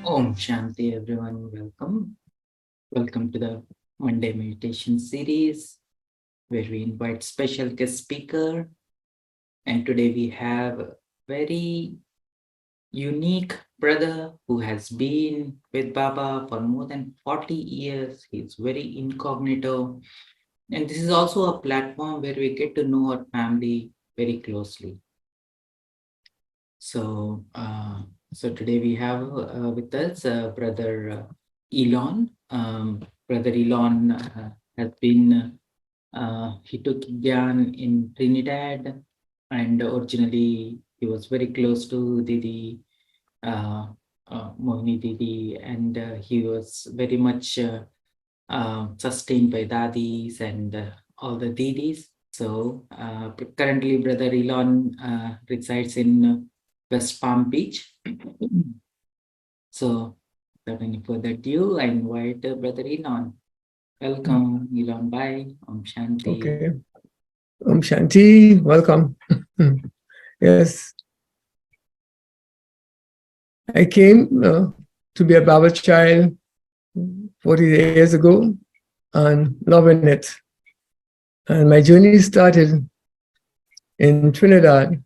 Om Shanti, everyone. Welcome. Welcome to the Monday meditation series where we invite special guest speaker. And today we have a very unique brother who has been with Baba for more than 40 years. He's very incognito. And this is also a platform where we get to know our family very closely. So today we have with us Brother Elon. Brother Elon has been, he took Gyan in Trinidad, and originally he was very close to Didi, Mohini Didi, and he was very much sustained by Dadis and all the Didis. So currently Brother Elon resides in West Palm Beach. So without any further ado, I invite Brother Elon. Welcome, Elon. Bye. Om Shanti. Okay. Om Shanti, welcome. Yes. I came to be a Baba child 40 years ago and loving it. And my journey started in Trinidad.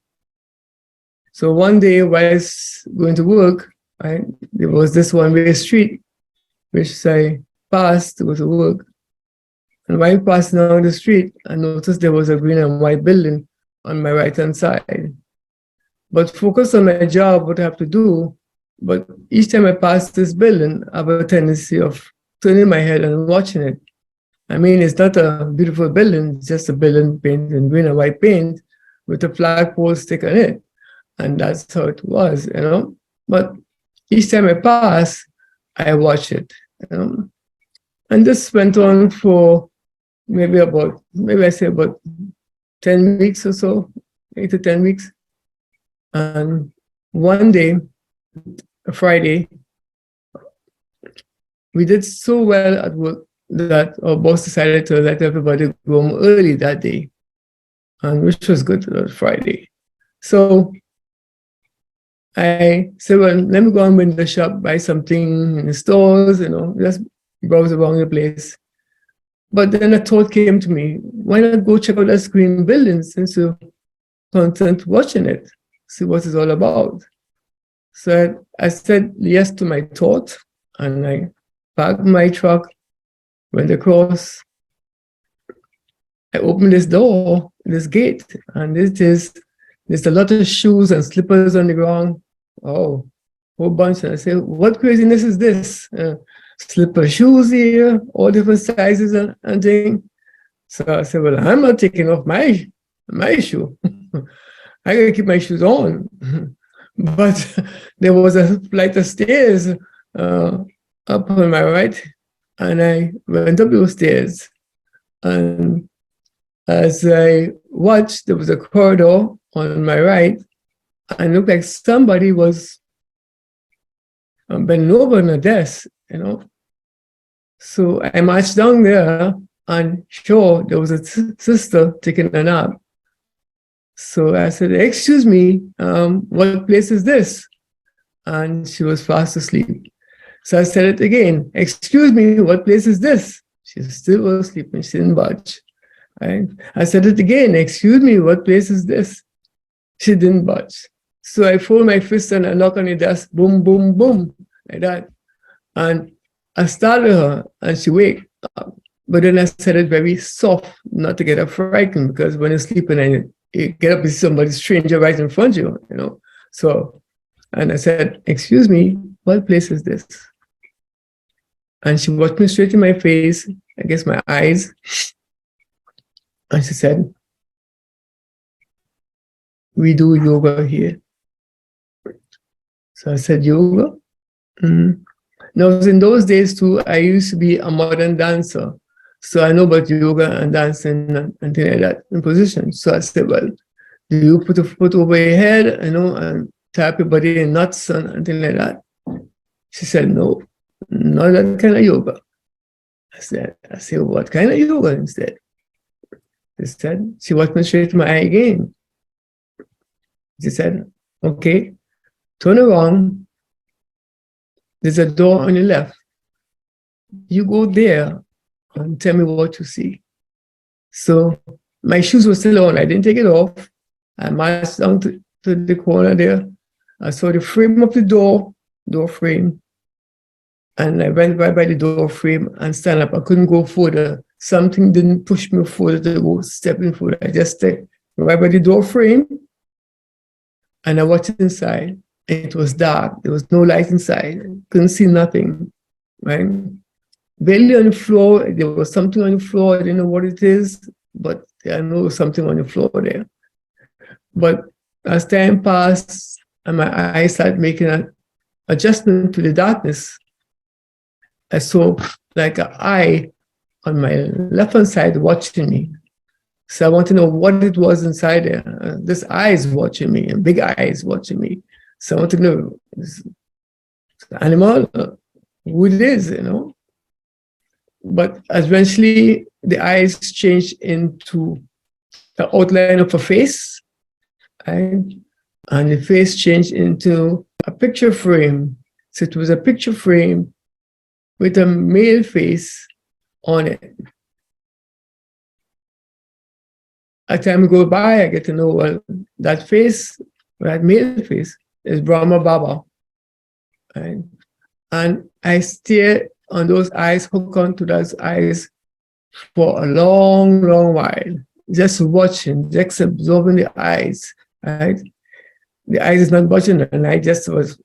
So one day while I was going to work, there was this one-way street which I passed to go to work. And while passing down the street, I noticed there was a green and white building on my right-hand side. But focus on my job, what I have to do. But each time I pass this building, I have a tendency of turning my head and watching it. I mean, it's not a beautiful building, it's just a building painted in green and white paint with a flagpole stick on it. And that's how it was, you know. But each time I pass, I watch it, you know. And this went on for maybe I say about 10 weeks or so, 8 to 10 weeks. And one day, a Friday, we did so well at work that our boss decided to let everybody go home early that day, and which was good on Friday. So I said, well, let me go and in the shop, buy something in the stores, you know, just browse around the place. But then a thought came to me, why not go check out that green building since you're content watching it, see what it's all about. So I said yes to my thought, and I parked my truck, went across. I opened this door, this gate, and there's a lot of shoes and slippers on the ground. Oh, whole bunch. And I said, what craziness is this? Slipper shoes here, all different sizes and things. So I said, well, I'm not taking off my shoe. I gotta keep my shoes on. But there was a flight of stairs up on my right, and I went up those stairs. And as I watched, there was a corridor on my right, and it looked like somebody was bending over on a desk, you know. So I marched down there, and sure, there was a sister taking a nap. So I said, excuse me, what place is this? And she was fast asleep. So I said it again, excuse me, what place is this? She still was sleeping, she didn't budge. I said it again, excuse me, what place is this? She didn't budge. So I fold my fist and I knock on the desk, boom, boom, boom, like that. And I startled her and she waked up. But then I said it very soft, not to get her frightened, because when you're sleeping and you get up and see somebody stranger right in front of you, you know. So, and I said, excuse me, what place is this? And she watched me straight in my face, I guess my eyes. And she said, we do yoga here. So I said, yoga? Mm-hmm. Now, in those days too, I used to be a modern dancer. So I know about yoga and dancing and things like that in position. So I said, well, do you put a foot over your head, you know, and tap your body in knots and things like that? She said, no, not that kind of yoga. I said, what kind of yoga instead? She said, she watched me straight to my eye again. She said, okay, turn around there's a door on your left. You go there and tell me what you see. So my shoes were still on. I didn't take it off. I marched down to the corner there. I saw the frame of the door frame. And I went right by the door frame and stand up. I couldn't go further. Something didn't push me further to go stepping further. I just stayed right by the door frame and I watched inside. It was dark. There was no light inside. I couldn't see nothing, right? Barely on the floor. There was something on the floor. I didn't know what it is, but I know there was something on the floor there. But as time passed and my eyes started making an adjustment to the darkness, I saw like an eye on my left-hand side watching me. So I want to know what it was inside there. This eye is watching me, a big eye is watching me. So I want to know, is the animal, who it is, you know? But eventually the eyes changed into the outline of a face, right? And the face changed into a picture frame. So it was a picture frame with a male face on it. As time go by, I get to know, well, that face, that male face, is Brahma Baba. Right? And I stare on those eyes, hook onto those eyes for a long, long while, just watching, just absorbing the eyes. Right? The eyes is not watching, and I just was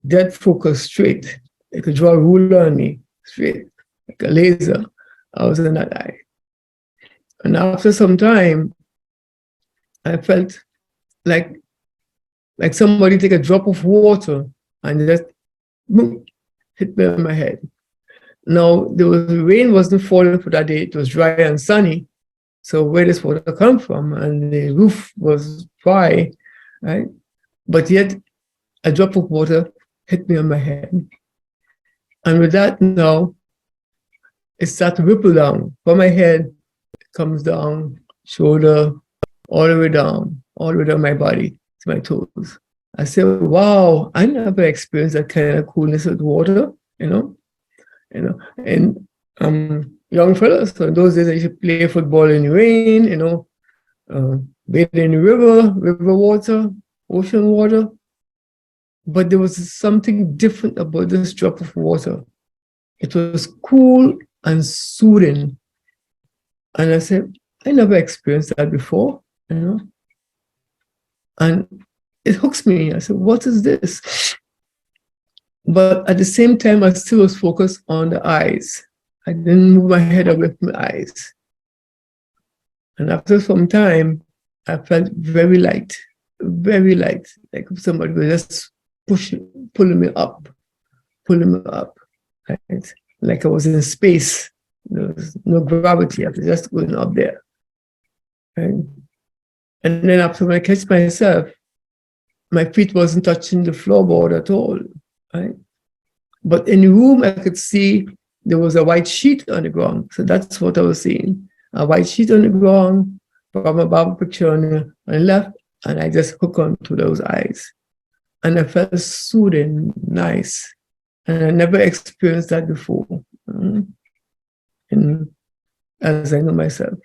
dead focused straight. They could draw a ruler on me, straight, like a laser. I was in that eye. And after some time, I felt like somebody take a drop of water and just boom, hit me on my head. Now, the rain wasn't falling for that day. It was dry and sunny. So where does water come from? And the roof was dry, right? But yet, a drop of water hit me on my head. And with that now, it started to ripple down. From my head, it comes down, shoulder, all the way down my body to my toes. I said, wow, I never experienced that kind of coolness with water, you know. And young fellas, so in those days I used to play football in the rain, you know, bathe in the river water, ocean water. But there was something different about this drop of water. It was cool and soothing. And I said, I never experienced that before, you know. And it hooks me. I said, what is this? But at the same time, I still was focused on the eyes. I didn't move my head away from the eyes. And after some time, I felt very light, like somebody was just pulling me up, right? Like I was in space. There was no gravity. I was just going up there. Right? And then after when I catch myself, my feet wasn't touching the floorboard at all. Right? But in the room, I could see there was a white sheet on the ground. So that's what I was seeing. A white sheet on the ground, from a Bible picture on the left, and I just hooked onto those eyes. And I felt soothing, nice. And I never experienced that before. And as I know myself.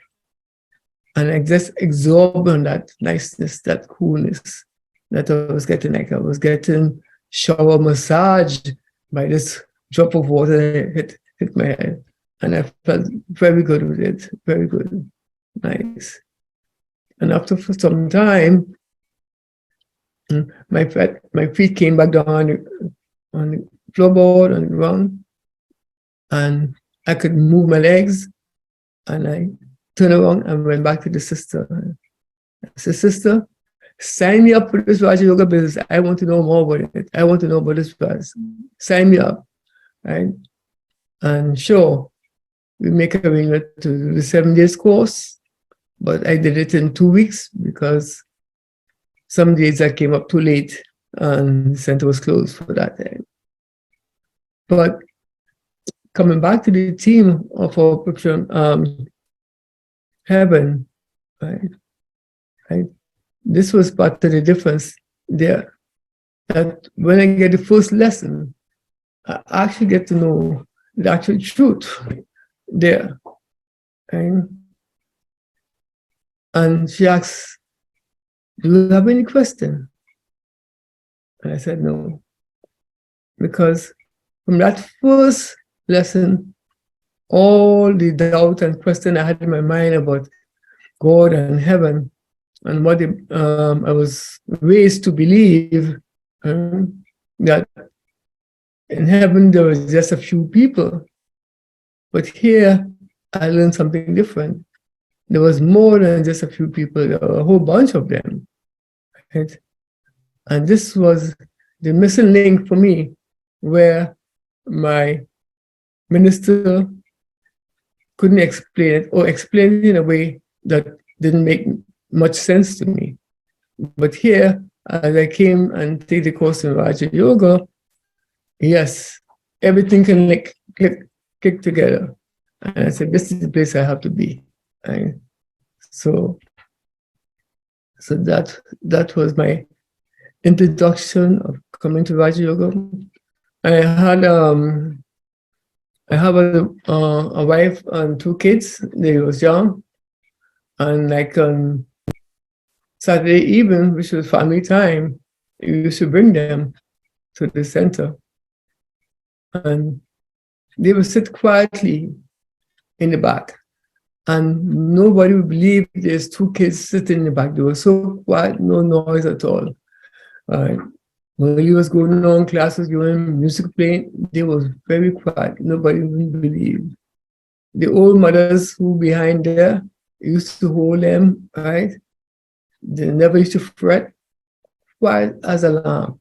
And I just absorbed on that niceness, that coolness that I was getting. Like I was getting shower massage by this drop of water hit my head. And I felt very good with it, very good, nice. And after for some time, my feet came back down on the floorboard, on the ground, and I could move my legs, and I turned around and went back to the sister. I said, sister, sign me up for this Raja Yoga business. I want to know more about it. I want to know about this business. Sign me up, right? And sure, we make a arrangement to do the 7 days course, but I did it in 2 weeks because some days I came up too late and the center was closed for that time. But coming back to the theme of our picture, heaven, right? This was part of the difference there. That when I get the first lesson, I actually get to know the actual truth there. And she asks, do you have any question? And I said, no. Because from that first lesson, all the doubt and question I had in my mind about God and heaven and what I was raised to believe, that in heaven there was just a few people. But here I learned something different. There was more than just a few people, there were a whole bunch of them. Right? And this was the missing link for me, where my minister couldn't explain it, or explain it in a way that didn't make much sense to me. But here, as I came and take the course in Raja Yoga, yes, everything can click together. And I said, this is the place I have to be. And so that was my introduction of coming to Raja Yoga. I have a wife and two kids. They was young, and like on Saturday evening, which was family time, we used to bring them to the center, and they would sit quietly in the back, and nobody would believe there's two kids sitting in the back. They were so quiet, no noise at all. When he was going on, class was going, music playing, they was very quiet. Nobody would believe. The old mothers who behind there used to hold them, right? They never used to fret, quiet as a lamb,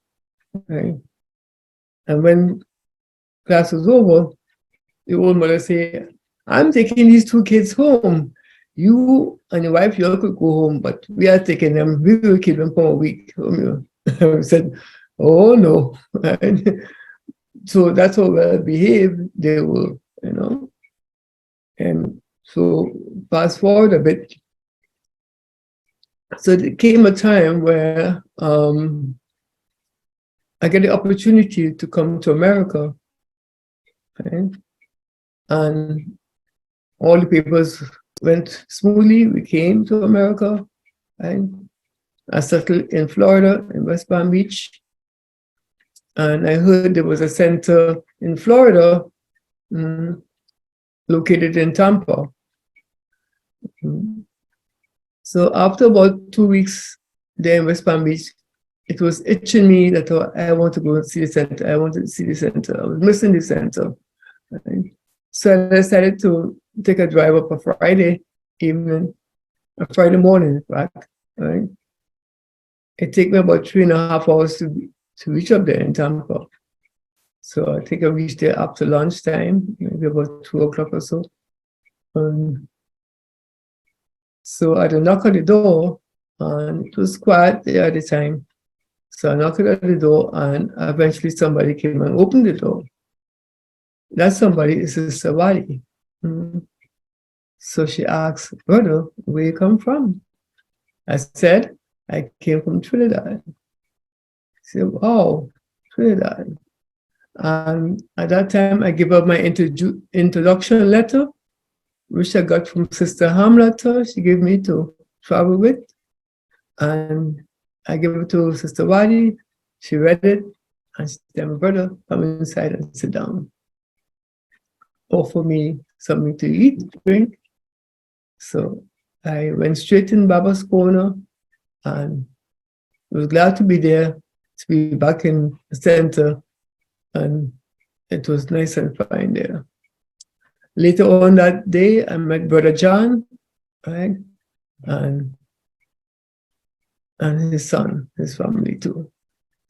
right? And when class was over, the old mother say, I'm taking these two kids home. You and your wife, you all could go home, but we are taking them. We will keep them for a week. I said, oh no. So that's how well behaved they were, you know. And so fast forward a bit. So there came a time where I get the opportunity to come to America, okay? And all the papers went smoothly. We came to America, and I settled in Florida, in West Palm Beach. And I heard there was a center in Florida, located in Tampa. So after about 2 weeks there in West Palm Beach, it was itching me that I want to go and see the center. I wanted to see the center. I was missing the center. Right? So I decided to take a drive up a Friday evening, a Friday morning, in fact. Right? It took me about 3.5 hours to reach up there in Tampa. So I think I reached there after lunchtime, maybe about 2 o'clock or so. So I had to knock on the door, and it was quiet there at the time. So I knocked at the door, and eventually somebody came and opened the door. That somebody is Sister Wadi. So she asked, brother, where you come from? I said, I came from Trinidad. She said, wow, Trinidad. And at that time, I gave up my introduction letter, which I got from Sister Hamlata. She gave me to travel with. And I gave it to Sister Wadi. She read it, and she said, my brother, come inside and sit down. Offer me something to eat, drink. So I went straight in Baba's corner, and I was glad to be there, to be back in the center, and it was nice and fine there. Later on that day, I met Brother Gyan, right? And his son, his family too.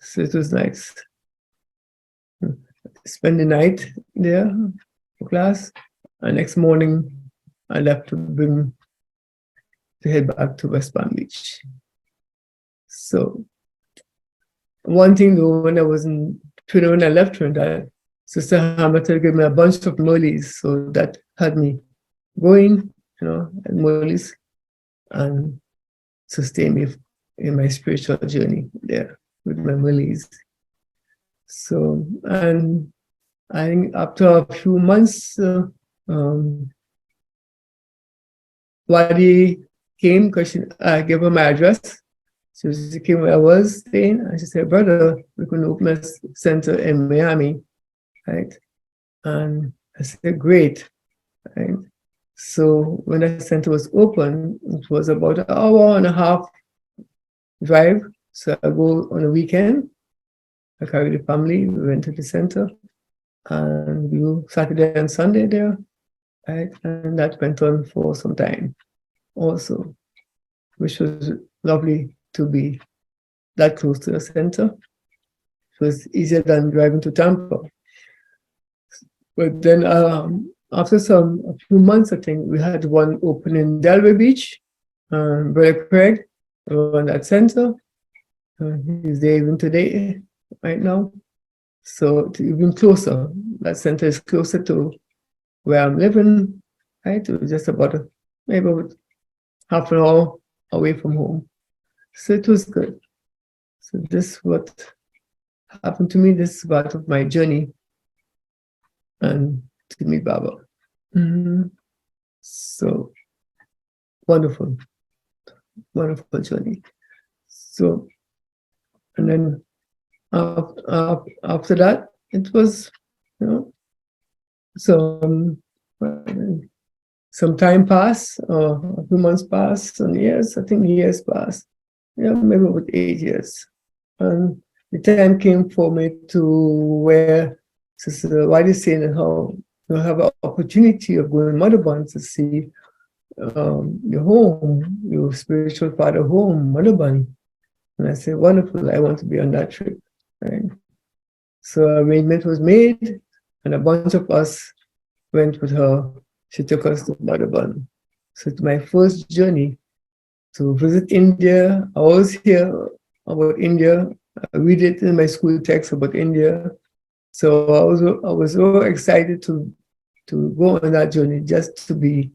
So it was nice. Spend the night there for class, and next morning I left to head back to West Palm Beach. So one thing though, when I was in Trinidad, when I left Trinidad, Sister Hamilton gave me a bunch of mollies, so that had me going, and mollies, and sustained me in my spiritual journey there with my mollies. So, and I think after a few months, um, Wadi came because I gave her my address. So she came where I was staying, and she said, "Brother, we can open a center in Miami, right?" And I said, "Great." Right? So when the center was open, it was about an hour and a half drive. So I go on a weekend. I carry the family. We went to the center, and we do Saturday and Sunday there, right? And that went on for some time also, which was lovely to be that close to the center. It was easier than driving to Tampa. But then after a few months, I think we had one open in Delray Beach, Brother Craig, run that center. He's there even today, right now. So even closer, that center is closer to where I'm living, right? It was just maybe about half an hour away from home. So it was good. So this is what happened to me. This is part of my journey and to meet Baba. Mm-hmm. So wonderful, wonderful journey. So, and then after that, it was, some time passed, a few months passed, and years, I think years passed. Maybe about 8 years. And the time came for me to where Sister White is saying how you have an opportunity of going Madhaban to see your home, your spiritual father home, Madhaban. And I said, wonderful, I want to be on that trip. Right? So arrangement was made, and a bunch of us went with her. She took us to Madhaban. So it's my first journey to visit India. I was here about India. I read it in my school text about India. So I was so excited to go on that journey just to be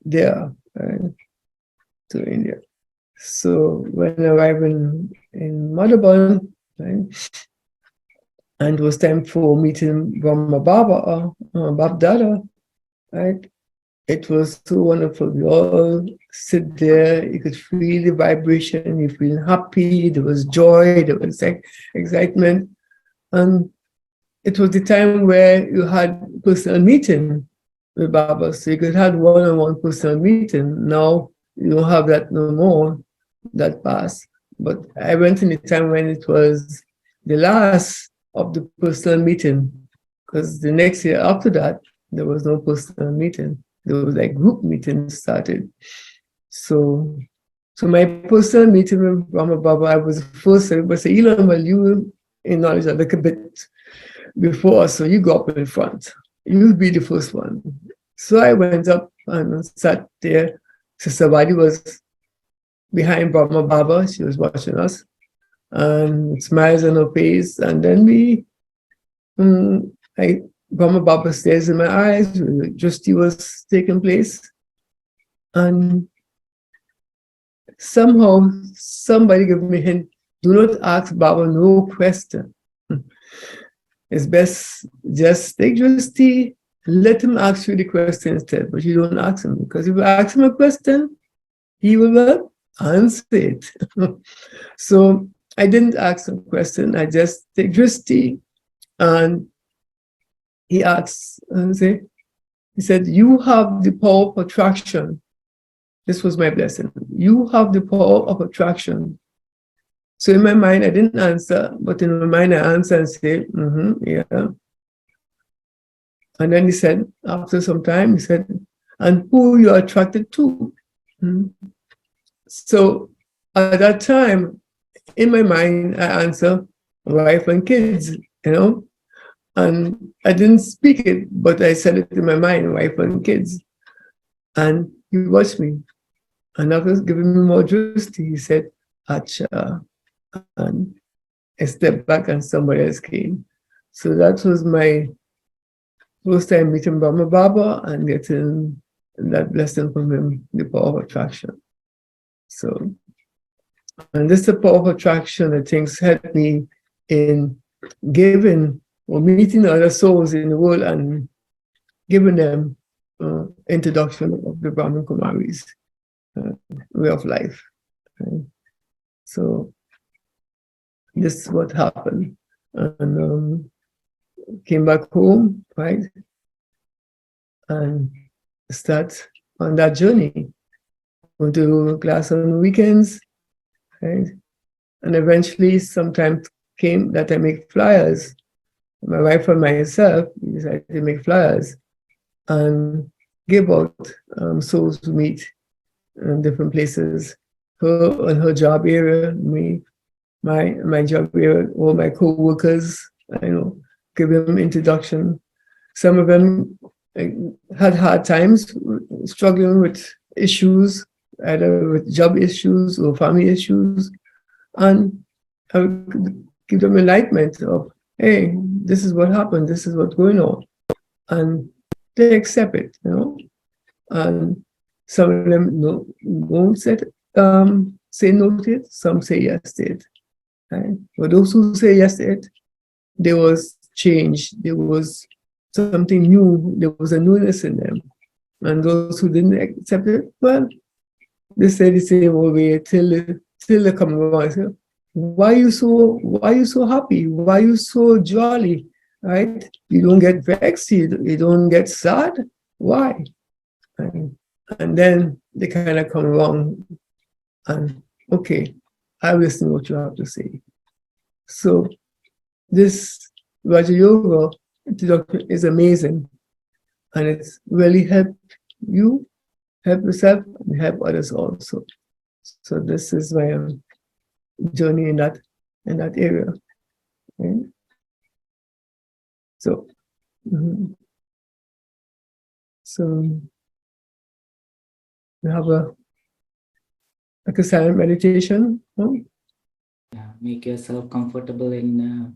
there, right, to India. So when I arrived in Madhaban, right, and it was time for meeting Brahma Bab Dada, right? It was so wonderful. We all sit there, you could feel the vibration, you feel happy, there was joy, there was excitement. And it was the time where you had personal meeting with Baba. So you could have one-on-one personal meeting. Now you don't have that no more, that past. But I went in the time when it was the last of the personal meeting, because the next year after that, there was no personal meeting. There was like group meetings started. So my personal meeting with Brahma Baba, I was the first, everybody said, Elon, well, you acknowledge a little bit before us, so you go up in front. You'll be the first one. So I went up and sat there. Sister Wadi was behind Brahma Baba. She was watching us, and smiles on her face. And then Brahma Baba stares in my eyes. Justi was taking place. And somehow somebody gave me a hint, do not ask Baba no question. It's best just take Justi, let him ask you the question instead, but you don't ask him, because if you ask him a question, he will answer it. So I didn't ask him a question, I just take Justi, and he asks, he said, you have the power of attraction. This was my blessing. You have the power of attraction. So in my mind, I didn't answer, but in my mind, I answered and said, yeah. And then he said, after some time, he said, and who you're attracted to. So at that time, in my mind, I answered, wife and kids, and I didn't speak it, but I said it in my mind, wife and kids. And he watched me. And after giving me more juice, he said, Harsha. And I stepped back and somebody else came. So that was my first time meeting Brahma Baba and getting that blessing from him, the power of attraction. So, and this the power of attraction, I think, helped me in giving or meeting other souls in the world and giving them introduction of the Brahma Kumaris way of life. Right? So this is what happened, and came back home, right, and start on that journey. Went to class on weekends, right, and eventually, sometime came that I make flyers. My wife and myself decided to make flyers and give out souls to meet in different places. Her and her job area, me, my job area, all my co-workers, give them introduction. Some of them had hard times struggling with issues, either with job issues or family issues, and I would give them enlightenment of, hey, this is what happened, this is what's going on, and they accept it, and some of them won't say no to it, some say yes to it. Right? For those who say yes to it, there was change, there was something new, there was a newness in them. And those who didn't accept it, well, they say the same old way till they come along and say, why are you so happy? Why are you so jolly? Right? You don't get vexed, you don't get sad. Why? And then they kind of come along and, okay, I listen to what you have to say. So this Raja Yoga introduction is amazing, and it's really helped you, help yourself, and help others also. So this is my journey in that area. Right? So, so we have a silent meditation. Yeah, make yourself comfortable in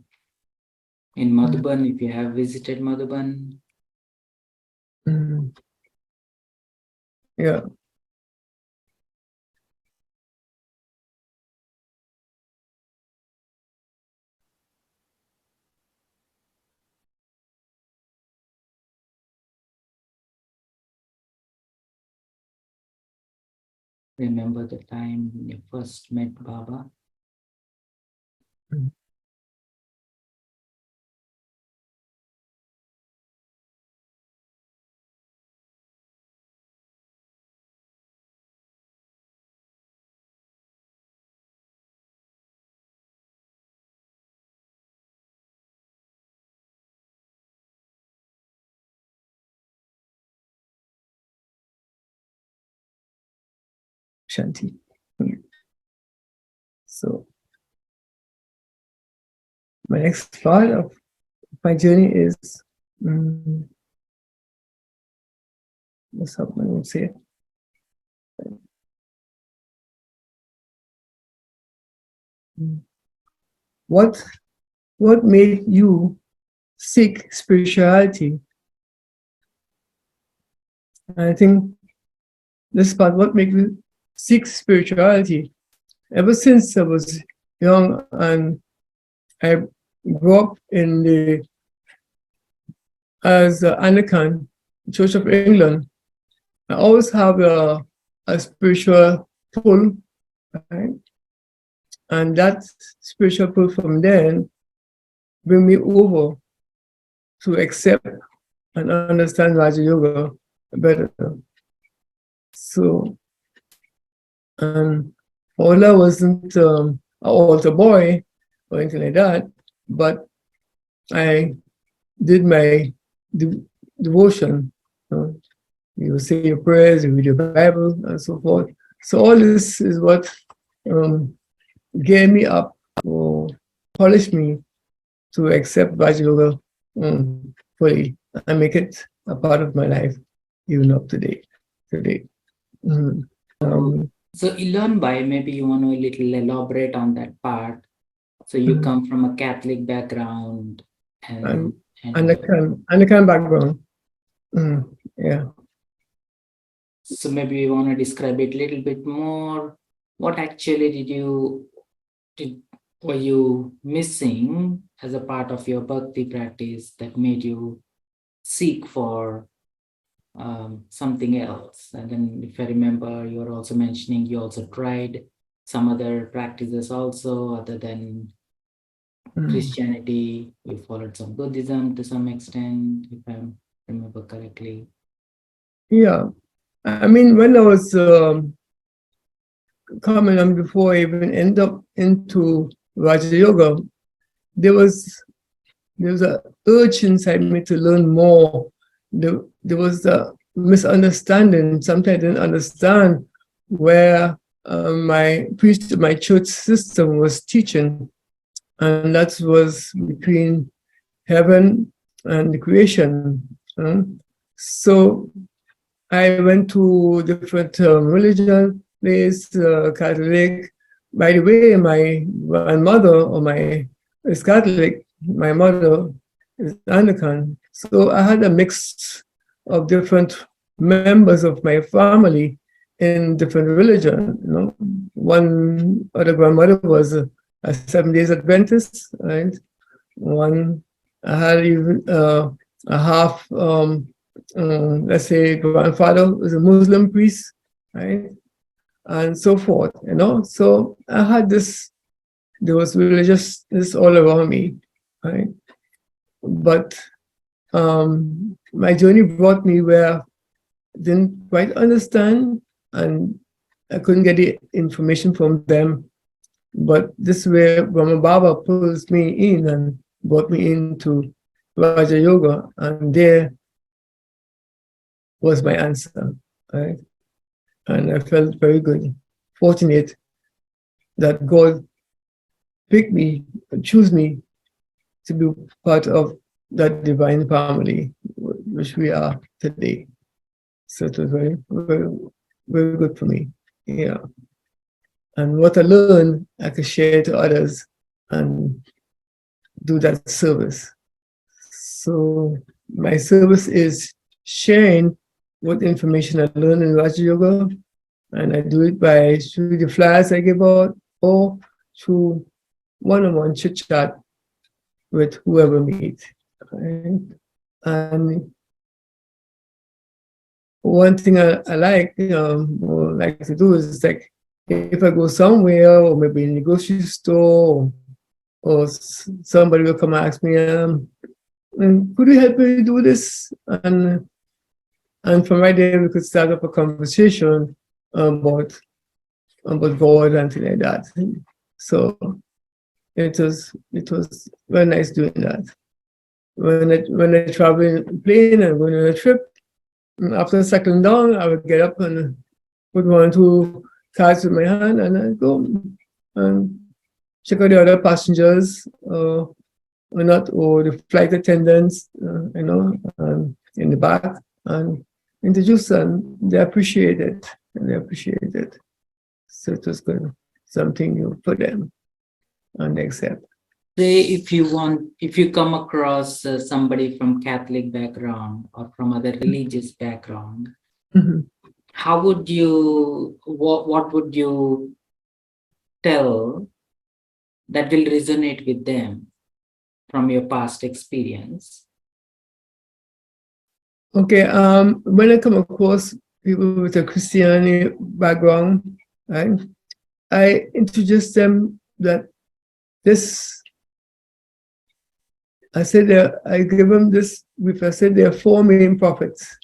Madhuban if you have visited Madhuban. Yeah. Remember the time you first met Baba. Shanti. So my next part of my journey is what's up, I would say. What made you seek spirituality? I think this part, what made you seek spirituality? Ever since I was young and I grew up as an Anglican Church of England, I always have a spiritual pull, right? And that spiritual pull from then bring me over to accept and understand Raja Yoga better. So, although I wasn't an altar boy or anything like that, but I did my devotion. You say your prayers, you read your Bible, and so forth. So all this is what geared me up or polished me to accept Raja Yoga fully and make it a part of my life, even up to date. So Elon, by maybe you want to a little elaborate on that part. So you come from a Catholic background and Anglican background. Yeah. So maybe you want to describe it a little bit more. What actually were you missing as a part of your bhakti practice that made you seek for something else? And then if I remember, you're also mentioning you also tried some other practices also other than Christianity. You followed some Buddhism to some extent, if I remember correctly. Yeah. I mean, when I was coming on, before I even end up into Raja Yoga, there was an urge inside me to learn more. There was a misunderstanding. Sometimes I didn't understand where my church system was teaching, and that was between heaven and the creation. So I went to different religion place, Catholic. By the way, my grandmother is Catholic. My mother is Anglican. So I had a mix of different members of my family in different religion. One other grandmother was a 7 Days Adventist, right? One I had even a half. Let's say grandfather was a Muslim priest, right? And so forth, So I had there was religiousness all around me, right? But my journey brought me where I didn't quite understand and I couldn't get the information from them. But this way, Brahma Baba pulls me in and brought me into Raja Yoga, and there was my answer, right? And I felt very good, fortunate that God picked me, choose me to be part of that divine family, which we are today. So it was very, very, very good for me. Yeah. And what I learned, I could share to others and do that service. So my service is sharing what information I learned in Raja Yoga, and I do it through the flyers I give out or through one-on-one chit-chat with whoever meet. Right? And one thing I like, or like to do is like, if I go somewhere or maybe in the grocery store or somebody will come ask me, could you help me do this? And from right there, we could start up a conversation about God and things like that. So it was very nice doing that. When I travel in plane and going on a trip, after settling down, I would get up and put 1 or 2 cards with my hand and I'd go and check out the other passengers or the flight attendants, in the back and introduce them. They appreciate it. So it was good, something new for them, and they accept. Say if you come across somebody from Catholic background or from other religious background, how would you, what would you tell that will resonate with them from your past experience? Okay, when I come across people with a Christianity background, right, I introduce them that I give them this, I said there are 4 main prophets,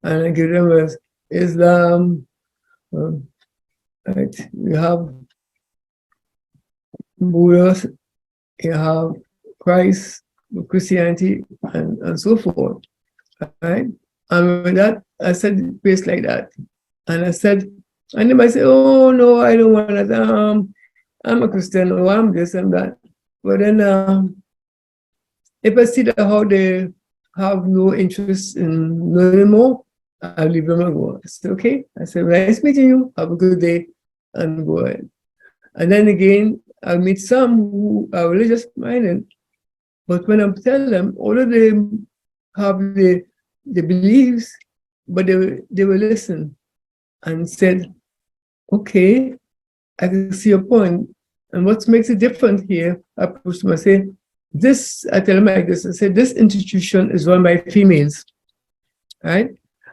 and I give them as Islam, right, you have Buddha, you have Christ, Christianity, and so forth, right? And with that, I said it based like that. And I said, and they might say, oh, no, I don't want that. I'm a Christian, or I'm this and that. But then if I see that how they have no interest in learning more, I'll leave them and go. I said, okay. I said, nice meeting you. Have a good day and go ahead. And then again, I'll meet some who are religious minded. But when I tell them, all of them have the beliefs, but they will listen and said, okay, I can see your point. And what makes it different here, I push them and say, this, I tell them like this, I say, this institution is run by females, right?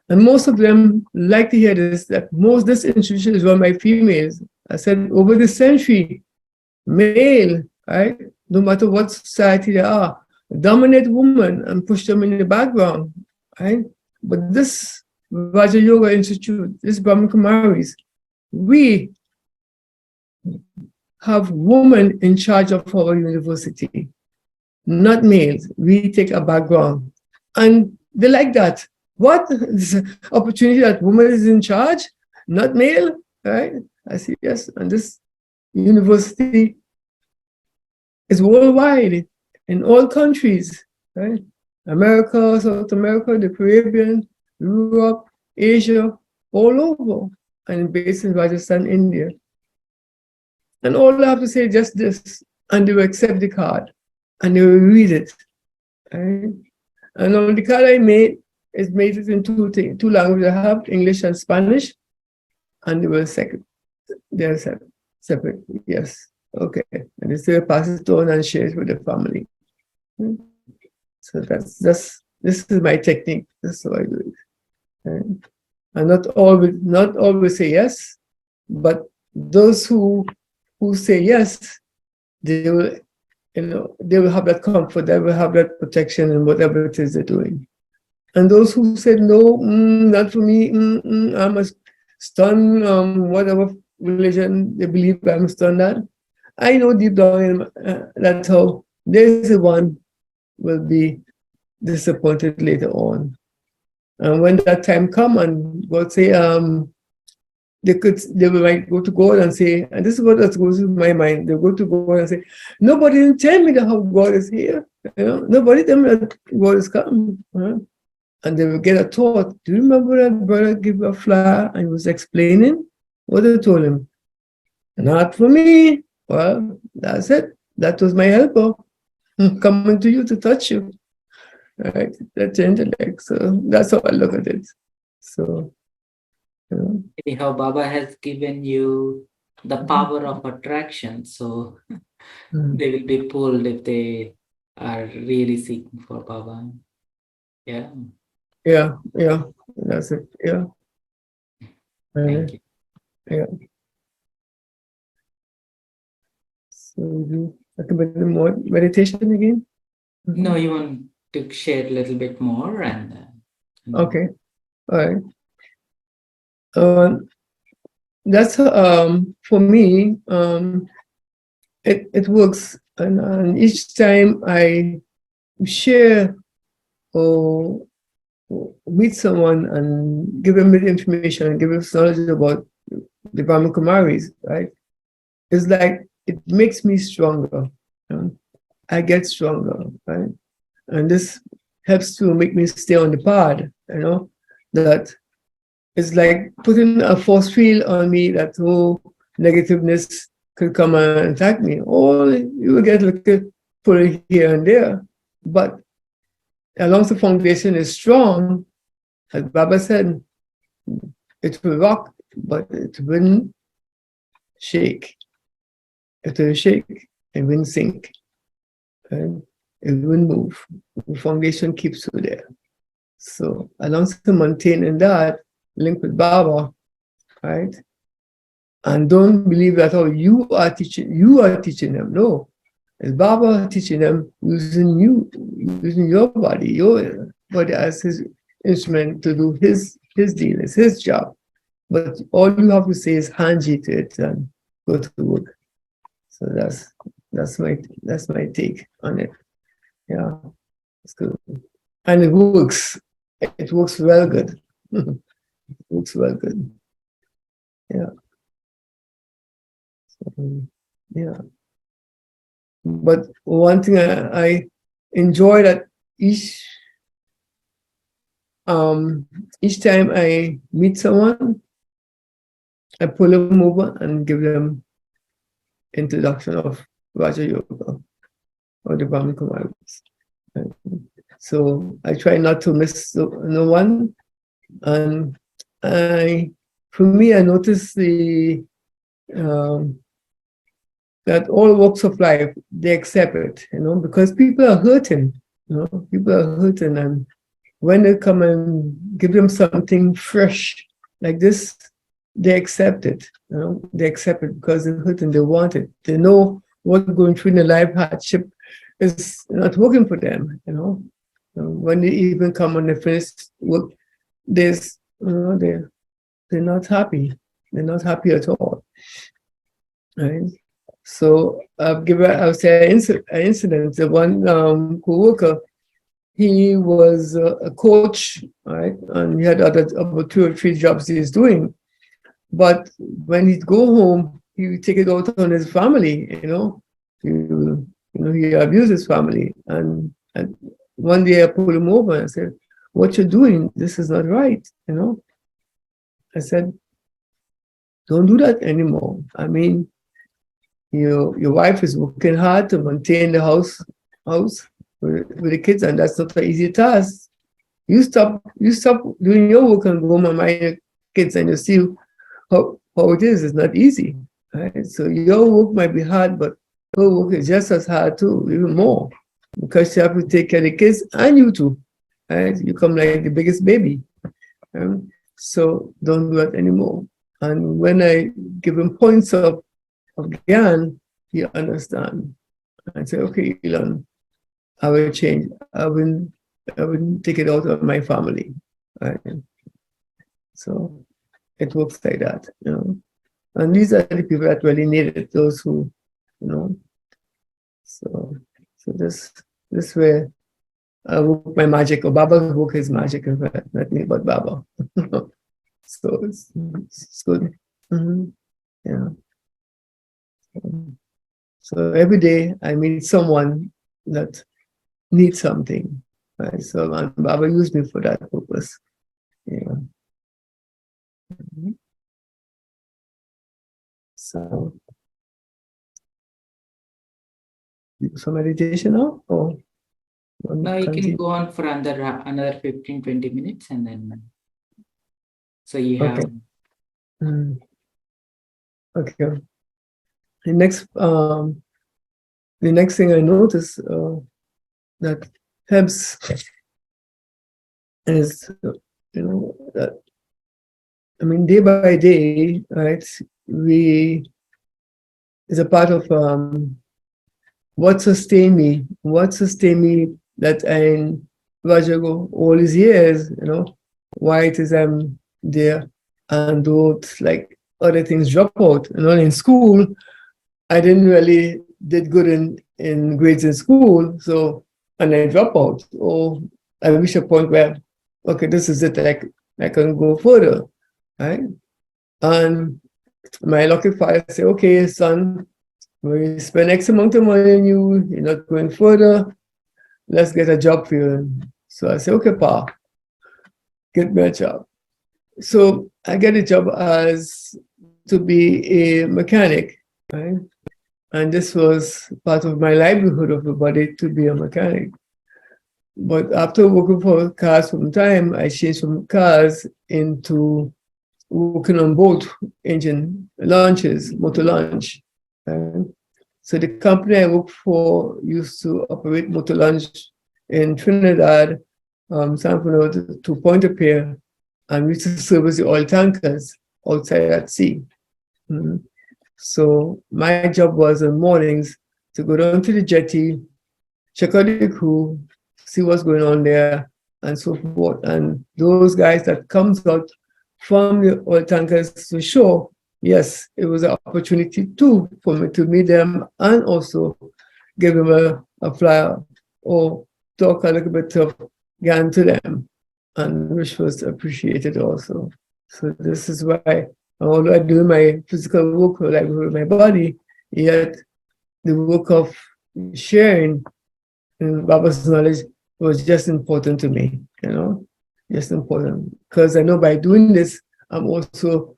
And most of them like to hear this, that this institution is run by females. I said, over the century, male, right, no matter what society they are, dominate women and push them in the background, right? But this Raja Yoga Institute, this Brahma Kumaris, we have women in charge of our university, not males. We take a background. And they like that. What? This opportunity that woman is in charge, not male, right? I say, yes. And this university is worldwide, in all countries, right? America, South America, the Caribbean, Europe, Asia, all over, and based in Rajasthan, India. And all I have to say is just this, and they will accept the card, and they will read it. Right? And on the card I made, it's made it in two languages I have, English and Spanish, and they will they're separate, yes, okay. And they still pass it on and share it with the family. So this is my technique, that's how I do it. Right? And not always say yes, but those who say yes, they will, they will have that comfort, they will have that protection in whatever it is they're doing. And those who said no, not for me, I'm a stun, whatever religion they believe I'm stun that. I know deep down in that's how there's the one will be disappointed later on. And when that time come and God say, they might go to God and say, and this is what goes in my mind, they go to God and say, nobody didn't tell me that how God is here. Nobody tell me that God is coming. And they will get a thought. Do you remember that brother gave a flower and he was explaining what they told him? Not for me. Well, that's it. That was my helper coming to you to touch you. Right? That's intellect. So that's how I look at it. So, Anyhow, Baba has given you the power of attraction. So they will be pulled if they are really seeking for Baba. Yeah. Yeah, that's it. Yeah. Thank you. Yeah. So you recommend more meditation again? No, you want to share a little bit more and okay. All right. That's for me. It works, and each time I share or meet someone and give them the information and give them knowledge about the Brahma Kumaris, right? It's like it makes me stronger. I get stronger, right? And this helps to make me stay on the path, that it's like putting a force field on me that negativeness could come and attack me. Or you will get a little pull here and there. But as long as the foundation is strong, as Baba said, it will rock, but it wouldn't shake. It will shake, it wouldn't sink. Right? It wouldn't move. The foundation keeps you there. So as long as you maintain in that link with Baba, right? And don't believe that you are teaching them. No. It's Baba teaching them using your body as his instrument to do his deal, it's his job. But all you have to say is hanji to it and go to work. So that's my take on it. Yeah, it's good. And it works. It works well good. It works well good. Yeah. So, yeah. But one thing I enjoy that each time I meet someone, I pull them over and give them introduction of Raja Yoga or the Brahma Kumaris. So I try not to miss no one. And for me, I notice the that all walks of life, they accept it, because people are hurting, people are hurting. And when they come and give them something fresh like this, they accept it, they accept it because they're hurting, they want it. They know what going through in the life hardship is not working for them. When they even come on the first work, there's, they're not happy. They're not happy at all. Right? So I'll say an incident. The one co-worker, he was a coach, right? And he had about 2 or 3 jobs he's doing. But when he'd go home, he would take it out on his family. He abused his family. And one day I pulled him over and I said, "What you're doing, this is not right." I said, "Don't do that anymore. I mean, your wife is working hard to maintain the house with the kids, and that's not an easy task. You stop doing your work and go home and mind your kids, and you see how it is. It's not easy, right? So your work might be hard, but her work is just as hard too, even more, because you have to take care of the kids and you too, right? You come like the biggest baby. So don't do that anymore." And when I give him points of Gyan, he understand. I say, "Okay, Elon, I will change. I will take it out of my family." Right? So it works like that. And these are the people that really need it, those who, so this way I work my magic, or Baba's work his magic, in fact, not me, but Baba. So it's good. Yeah. So every day I meet someone that needs something, right? So and Baba used me for that purpose. Yeah. So meditation now, or Now you continue? can go on for another 15-20 minutes, and then so you have. Okay. Okay. The next thing I notice that helps is, that, I mean, day by day, right? Is a part of what sustained me that in Rajago all these years, why it is I'm there, and don't like other things drop out. In school, I didn't really did good in grades in school, so, and I drop out. Or I reach a point where, okay, this is it, I can go further, right? And my lucky father say, "Okay, son, we spend X amount of money on you, you're not going further, let's get a job for you." So I say, "Okay, Pa, get me a job." So I get a job as to be a mechanic, right? And this was part of my livelihood of the body, to be a mechanic. But after working for cars for some time, I changed from cars into working on boat engine launches, motor launch. So the company I worked for used to operate motor launch in Trinidad, San Fernando to Point-a-Pierre, and we used to service the oil tankers outside at sea. So my job was in mornings to go down to the jetty, check out the crew, see what's going on there, and so forth. And those guys that comes out from the oil tankers to shore, yes, it was an opportunity too for me to meet them and also give them a flyer or talk a little bit of Gyan to them, and which was appreciated also. So this is why, although I do my physical work, like with my body, yet the work of sharing Baba's knowledge was just important to me, just important. Because I know by doing this, I'm also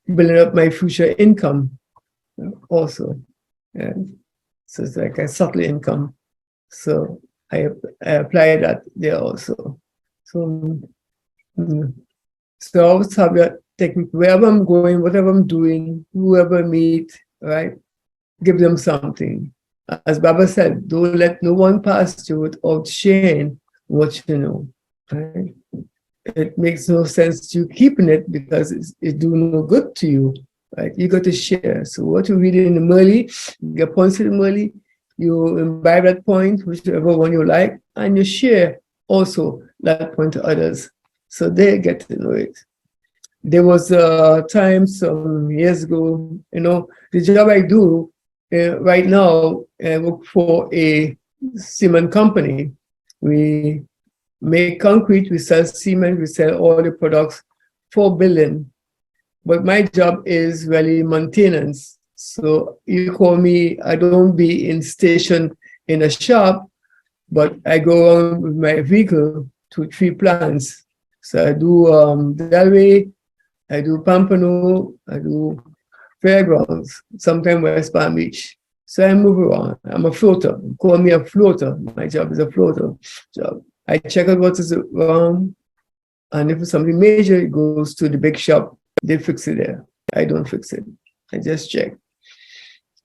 building up my future income also. And so it's like a subtle income. So I apply that there also. So, so I always have that technique, wherever I'm going, whatever I'm doing, whoever I meet, right? give them something. As Baba said, don't let no one pass you without sharing what you know. Right? It makes no sense to keeping it because it's doing no good to you. Right? You got to share. So what you read in the Murli, you get points in the Murli, you imbibe that point, whichever one you like, and you share also that point to others. So they get to know it. There was a time some years ago, the job I do right now, I work for a cement company. We make concrete, we sell cement, we sell all the products, 4 billion. But my job is really maintenance. So you call me, I don't be in station in a shop, but I go around with my vehicle to 3 plants. So I do Delray, I do Pampano, I do Fairgrounds, sometimes West Palm Beach. So I move around. I'm a floater. Call me a floater. My job is a floater job. I check out what is wrong, and if it's something major, it goes to the big shop. They fix it there. I don't fix it. I just check.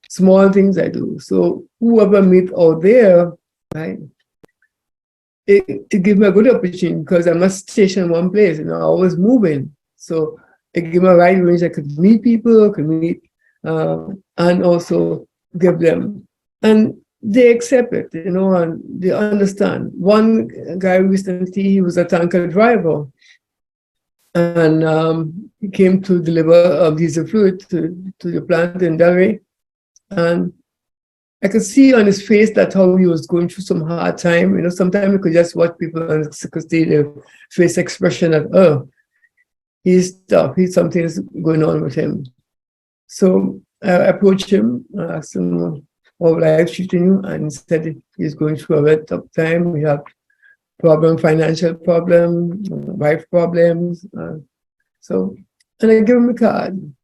Small things I do. So whoever meet out there, right, it gives me a good opportunity because I'm not stationed in one place. I'm always moving. So it gives me a wide range. I could meet people, and also give them. And they accept it, and they understand. One guy recently, he was a tanker driver, and he came to deliver diesel fluid to the plant in Delray. And I could see on his face that how he was going through some hard time. Sometimes you could just watch people and could see their face expression that, oh, he's tough, something's going on with him. So I approached him, asked him, how life treating you? And he said he's going through a very tough time. We have financial problem, wife problems. And I gave him a card.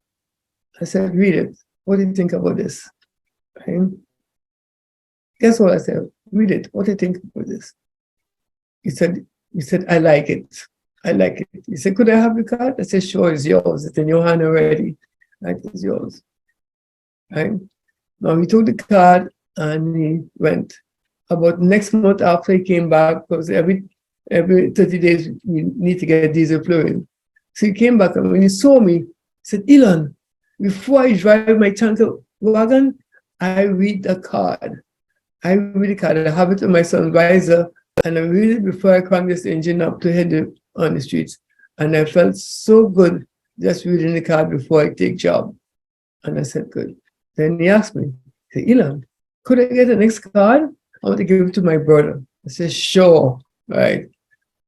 I said, read it. What do you think about this? Right? Guess what I said? Read it. What do you think about this? He said, I like it. I like it. He said, could I have the card? I said, sure, it's yours. It's in your hand already. Right? It's yours. Right? Now he took the card and he went. About next month after he came back, because every 30 days we need to get diesel fluid. So he came back, and when he saw me, he said, Elon, before I drive my tanker wagon, I read the card. I read the card. I have it on my son's visor, and I read it before I crank this engine up to head on the streets. And I felt so good just reading the card before I take job. And I said, good. Then he asked me, he said, Elon, could I get the next card? I want to give it to my brother. I said, sure, right?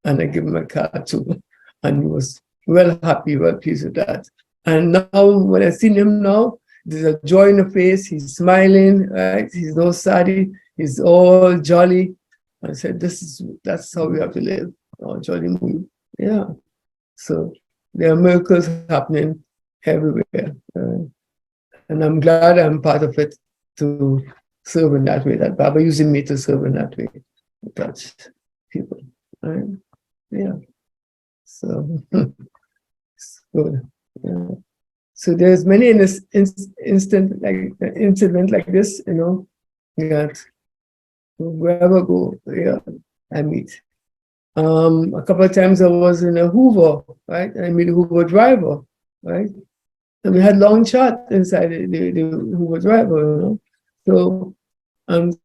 And I give him a card too. And he was well happy, well pleased with that. And now, when I see him now, there's a joy in the face. He's smiling, right? He's no sad. He's all jolly. I said, that's how we have to live, all jolly mood. Yeah. So there are miracles happening everywhere. And I'm glad I'm part of it to serve in that way, that Baba using me to serve in that way, to touch people. Right? Yeah. So it's good. Yeah. So there's many in this incident like this, that wherever I go, yeah, I meet. A couple of times I was in a Hoover, right? I meet a Hoover driver, right? And we had long chat inside the Hoover driver, So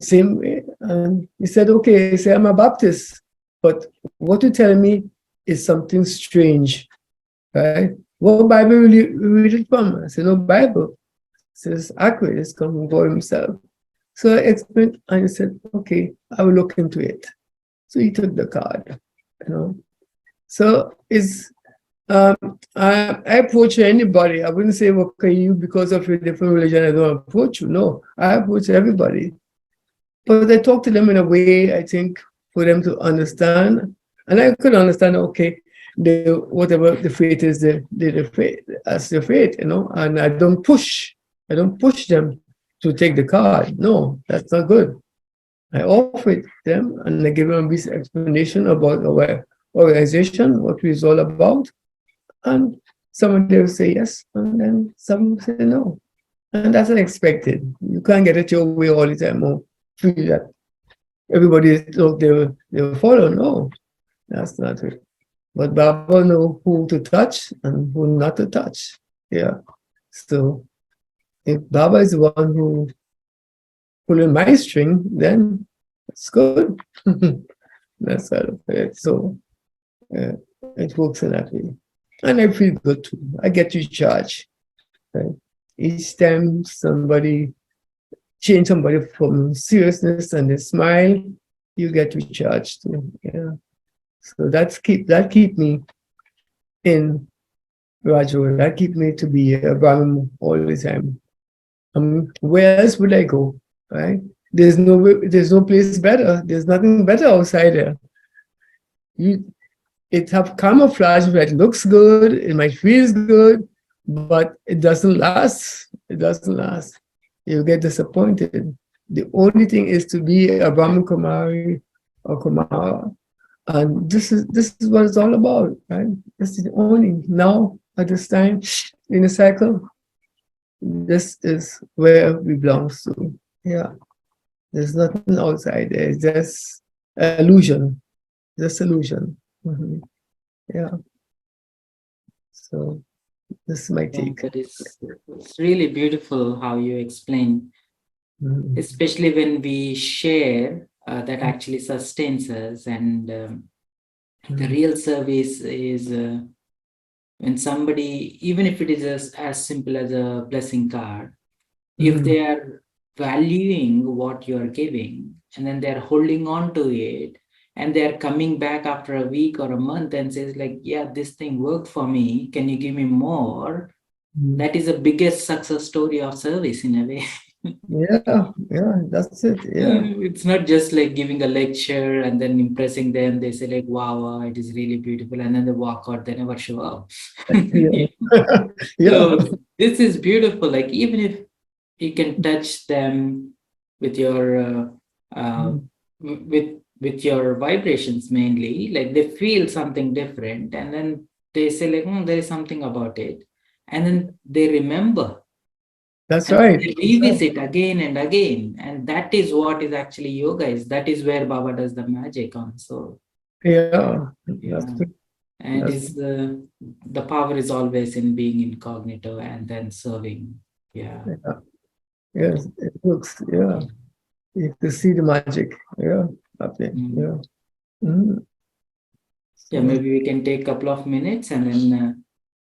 same way. And he said, okay, he said, I'm a Baptist, but what you're telling me is something strange, right? What Bible will you read it from? I said, no Bible. It says accurate, it's come from God himself. So I explained, and he said, okay, I will look into it. So he took the card, So it's, I approach anybody. I wouldn't say, okay, you, because of your different religion, I don't approach you. No, I approach everybody. But I talk to them in a way, I think, for them to understand. And I could understand, okay, whatever the faith is, the faith, as the faith, and I don't push them to take the card. No, that's not good. I offer it to them and I give them a brief explanation about our organization, what it's all about. And some of them say yes, and then some say no. And that's unexpected. You can't get it your way all the time or feel that everybody look they'll follow. No, that's not it. But Baba know who to touch and who not to touch. Yeah. So if Baba is the one who pulling my string, then it's good. That's sort of it. So it works in that way. And I feel good too. I get recharged. Right? Each time somebody change somebody from seriousness and they smile, you get recharged too. Yeah. So that keep me in Raju. That keep me to be a Brahmin all the time. Where else would I go? Right? There's no place better. There's nothing better outside there. You it have camouflage where it looks good, it might feel good, but it doesn't last. It doesn't last. You get disappointed. The only thing is to be a Brahma Kumari or Kumara. And this is what it's all about, right? This is the only now at this time in the cycle. This is where we belong to. Yeah. There's nothing outside there. It's just illusion. Just illusion. Mhm. Yeah. So this is my Yeah, take. that is, it's really beautiful how you explain, Mhm. especially when we share, that actually sustains us. And the real service is when somebody, even if it is as simple as a blessing card, if Mhm. they are valuing what you are giving and then they're holding on to it and they're coming back after a week or a month and says like, yeah, this thing worked for me, can you give me more? Mhm. That is the biggest success story of service in a way. Yeah, yeah, that's it. Yeah. It's not just like giving a lecture and then impressing them. They say like, wow, it is really beautiful, and then they walk out, they never show up. Yeah. Yeah. So this is beautiful. Like even if you can touch them with your Mhm. with your vibrations mainly, like they feel something different, and then they say like, there is something about it, and then they remember That's and then right. they That's right. revisit again and again, and that is what is actually yoga is. That is where Baba does the magic on. So Yeah. That's yeah, good. and That's is the power is always in being incognito and then serving. Yeah. yeah. Yes, it works. Yeah. You have to see the magic. Yeah. Up there. Mm. Yeah. Mhm. Yeah, So maybe we can take a couple of minutes and then yeah.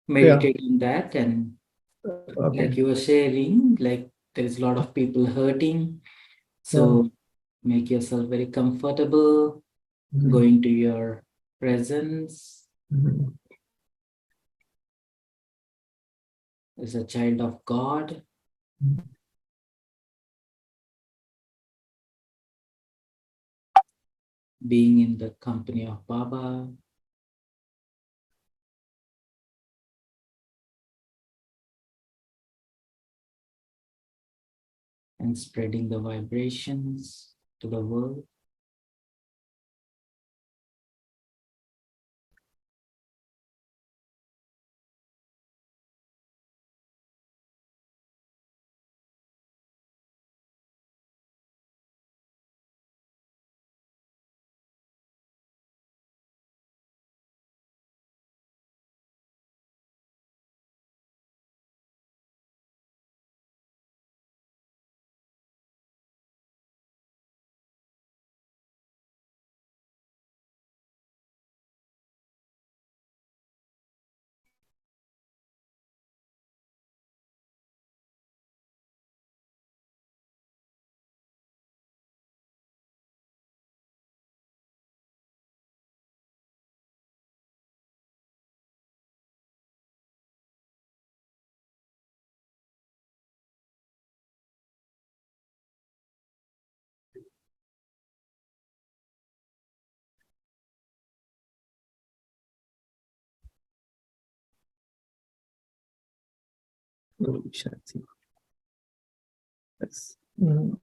meditate on that. And like Okay. you were sharing, like there is a lot of people hurting. Yeah. So make yourself very comfortable, go Mhm. into your presence Mhm. as a child of God, being in the company of Baba, and spreading the vibrations to the world. Oh, Shanti. Yes. Mhm.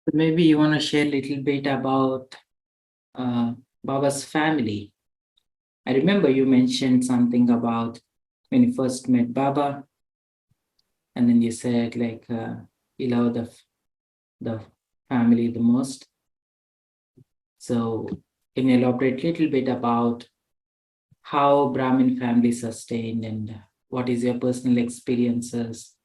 So maybe you want to share a little bit about Baba's family. I remember you mentioned something about when you first met Baba, and then you said like you love the family the most. So can you elaborate a little bit about how Brahmin family sustained and what is your personal experiences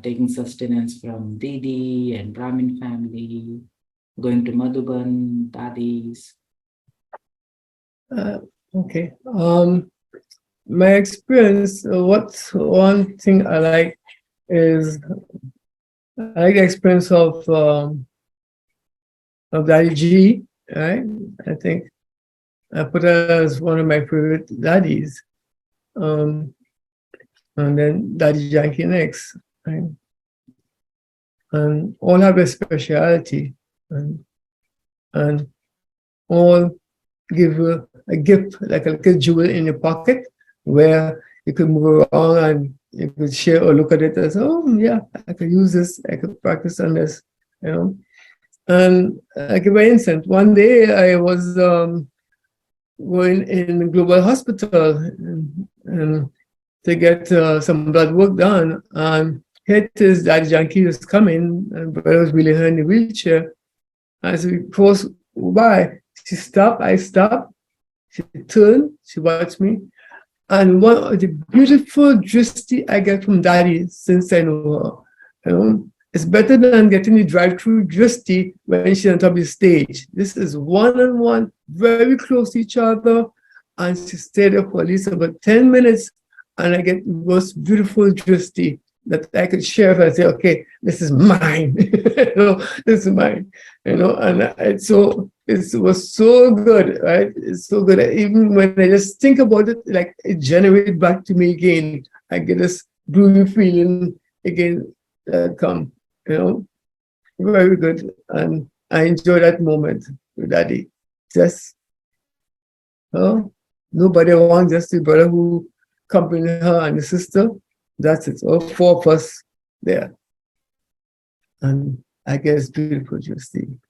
taking sustenance from Didi and Brahmin family, going to Madhuban, Dadis? Okay. My experience, what one thing I like is I like the experience of Daddy G, right? I think I put her as one of my favorite daddies. Um, and then Daddy Yankee next, right? And all have a speciality, and all give you a gift, like a little jewel in your pocket, where you could move around and you could share or look at it as, oh yeah, I could use this, I could practice on this, you know. And like by instance, one day I was going in Global Hospital and to get some blood work done, and hit his Daddy Yankee was coming, and brother was wheeling her in the wheelchair. As we crossed by, she stopped, I stopped, she turned, she watched me. And one of the beautiful drishti I get from Daddy since I know her, you know, it's better than getting the drive-through drishti when she's on top of the stage. This is one-on-one, very close to each other, and she stayed there for at least about 10 minutes, and I get the most beautiful drishti that I could share with her and say, okay, this is mine. You know, this is mine. You know, and it was so good, right? It's so good. Even when I just think about it, like it generates back to me again. I get this gloomy feeling again come, you know, very good. And I enjoy that moment with Daddy. Just, oh, nobody around, just the brother who accompanied her and the sister. That's it. All four of us there. And I guess beautiful, Justine.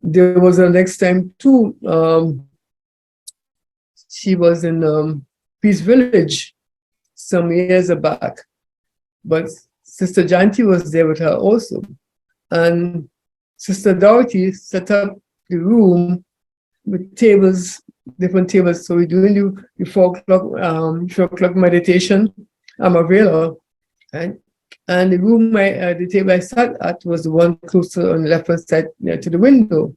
There was a next time too. She was in Peace Village some years back, but Sister Janti was there with her also. And Sister Dorothy set up the room with tables, different tables. So we're doing the 4 o'clock meditation. I'm available, right? And the room, the table I sat at was the one closer on the left-hand side near to the window.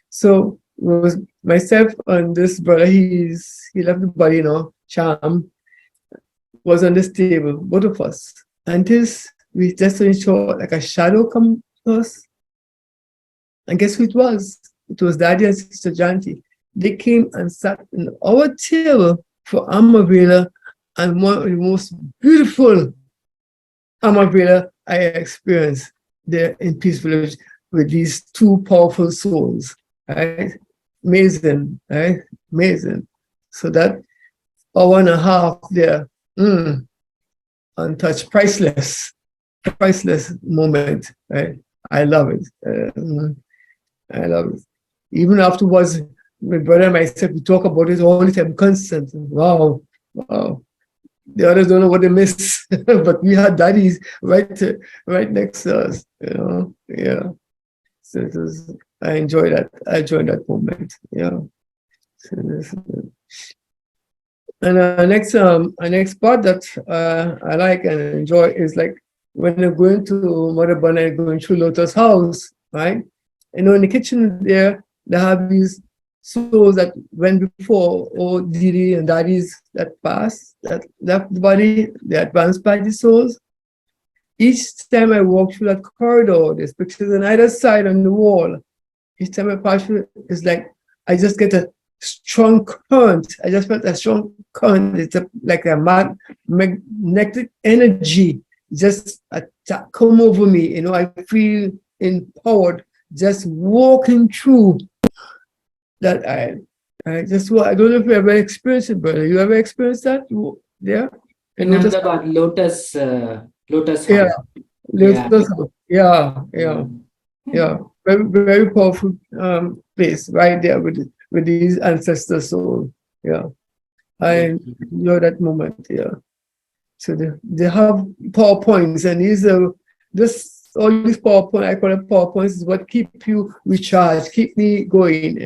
So it was myself and this brother, he left the body, you know, Cham, was on this table, both of us. And we just saw like a shadow come to us. And guess who it was? It was Daddy and Sister Janti. They came and sat in our table for Amavela, and one of the most beautiful Amavela I experienced there in Peace Village with these two powerful souls. Right? Amazing, right? Amazing. So that hour and a half there, untouched, priceless moment, right? I love it. I love it. Even afterwards, my brother and myself, we talk about it all the time, constant. Wow. The others don't know what they miss, but we had daddies right next to us, you know. Yeah. So I enjoy that. I enjoy that moment. Yeah. So and our next part that I like and enjoy is like when you're going to Mother Bana, going through Lotus House, right? You know, in the kitchen there, they have these souls that went before, or Didi and Daddies that passed, that left the body, the advanced body souls. Each time I walk through that corridor, there's pictures on either side on the wall. Each time I pass through, it's like I just get a strong current. I just felt a strong current. It's like a magnetic energy just come over me. You know, I feel empowered just walking through that. I don't know if you ever experienced it, brother. You ever experienced that? Yeah. In Ahmedabad, Lotus House. Yeah. Yeah. Very, very powerful place right there with these ancestor souls. Yeah. I enjoy that moment. Yeah. So they have PowerPoints, and these are just all these PowerPoint, I call it PowerPoints, is what keep you recharged, keep me going,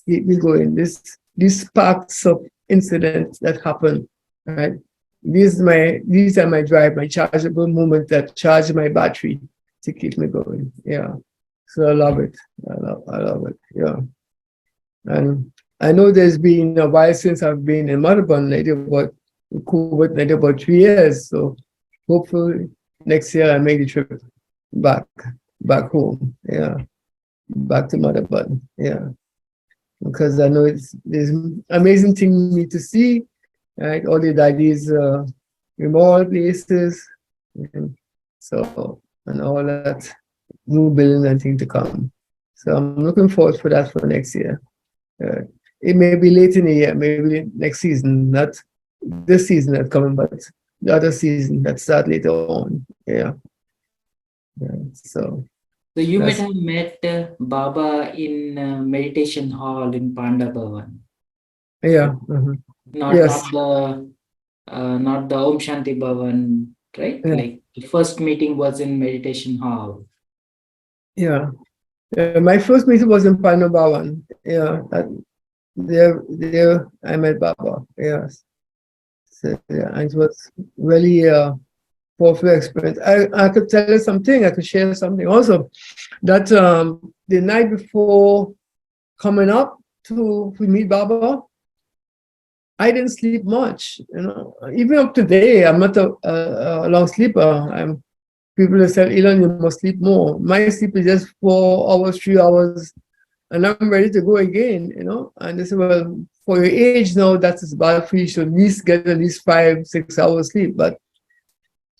keep me going. These sparks of incidents that happen, right? These are my drive, my chargeable moments that charge my battery to keep me going. Yeah. So I love it. I love it. Yeah. And I know there's been a while since I've been in Melbourne, maybe about COVID, maybe about 3 years. So hopefully next year I make the trip back home. Yeah. Back to Melbourne. Yeah. Because I know there's amazing thing for me to see, right? All these remote places, and and all that new building and thing to come. So I'm looking forward for that for next year. Uh, it may be late in the year, maybe next season, not this season that's coming, but the other season that start later on. Yeah. So you might have met Baba in meditation hall in Panda Bhavan. Yeah. Yes. Not the Om Shanti Bhavan, right? Yeah. Like the first meeting was in meditation hall. Yeah. My first meeting was in Panda Bhavan. Yeah. There I met Baba. Yes. So, yeah, and it was really powerful experience. I could tell you something. I could share something also. That the night before coming up to meet Baba, I didn't sleep much. Even up to today, I'm not a long sleeper. People have said, Elon, you must sleep more. My sleep is just 4 hours, 3 hours, and I'm ready to go again. And they say, well, for your age now, that's bad for you. You should at least get at least 5, 6 hours sleep. But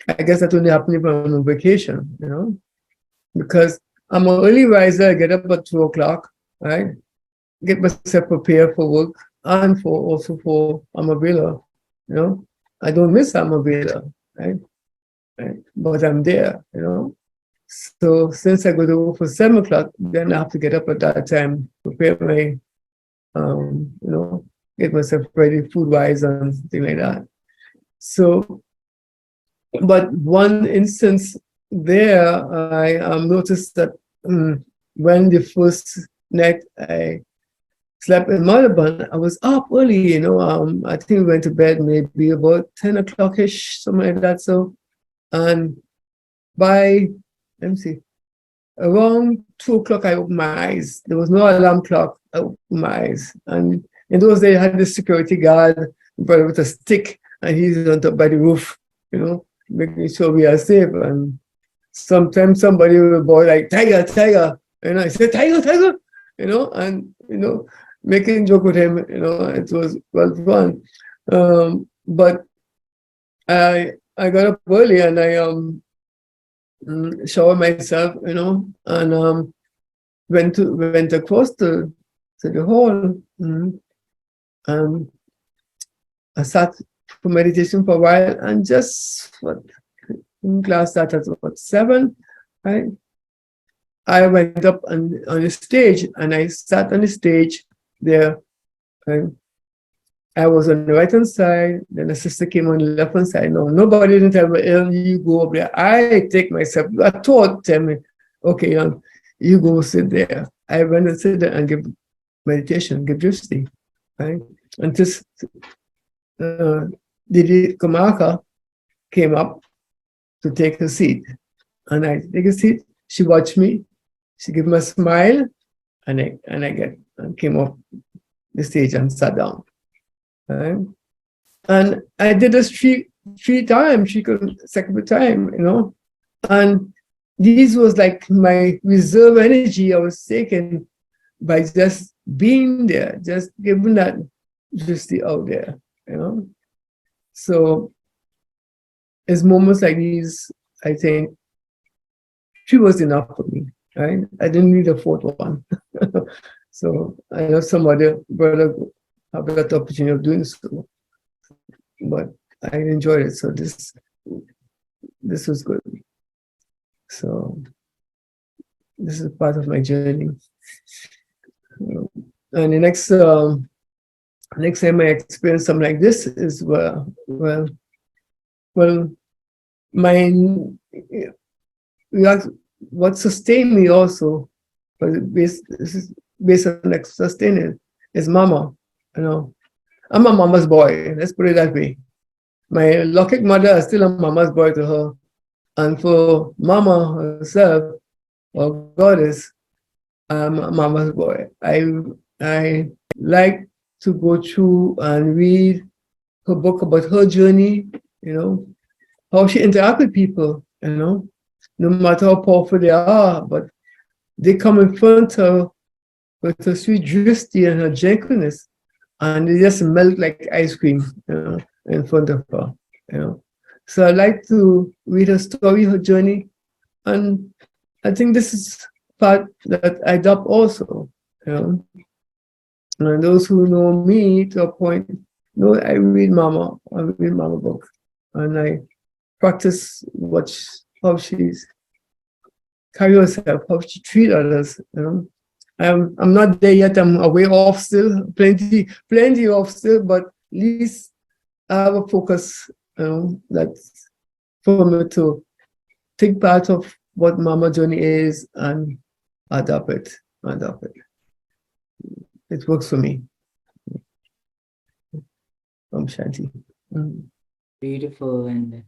I guess that only happened if I'm on vacation, because I'm an early riser. I get up at 2 o'clock, right? Get myself prepared for work and also for Amavila. I don't miss Amavila, right? But I'm there, So since I go to work for 7 o'clock, then I have to get up at that time, prepare my, get myself ready food-wise and things like that. So, but one instance there, I noticed that when the first night I slept in Melbourne, I was up early, I think we went to bed maybe about 10 o'clock-ish, something like that. So, and by, let me see, around 2 o'clock, I opened my eyes. There was no alarm clock. I opened my eyes. And in those days, I had this security guard with a stick, and he's on top by the roof, making sure we are safe. And sometimes somebody will boy like, tiger, tiger. And I said, tiger, tiger, and, making joke with him, it was well fun. But I got up early and I showered myself, and went across to the hall. I sat for meditation for a while, and just in class started at 7, right? I went up on the stage, and I sat on the stage there. And I was on the right hand side, then the sister came on the left hand side. No, nobody didn't tell me, you go up there. I take myself, I thought, tell me, okay, you go sit there. I went and sit there and give meditation, give drishti, right? And this Didi Kamaka came up to take a seat. And I take a seat, she watched me, she gave me a smile, and I came off the stage and sat down. Right? And I did this three times, second time, and this was like my reserve energy I was taking by just being there, just giving that drishti out there, So it's moments like these, I think, 3 was enough for me, right? I didn't need a 4th one. So I know some other brother have that opportunity of doing so, but I enjoyed it. So this was good. So this is part of my journey. And the next time I experience something like this is well, Well, my what sustained me also, but this is based on like sustaining, is mama. You know, I'm a mama's boy. Let's put it that way. My Lockheed mother is still a mama's boy to her, and for mama herself or goddess, I'm a mama's boy. I like to go through and read her book about her journey. You know, how she interact with people. You know, no matter how powerful they are, but they come in front of her with her sweet drishti and her gentleness, and they just melt like ice cream, you know, in front of her, you know. So I like to read her story, her journey, and I think this is part that I adopt also, you know. And those who know me to a point know I read Mama book, and I practice how she's carry herself, how she treat others, you know. I'm not there yet. I'm a way off still, plenty off still, but at least I have a focus, you know, that's for me to take part of what Mama journey is and adopt it. Adopt it. It works for me. Shanti. Mm. Beautiful, and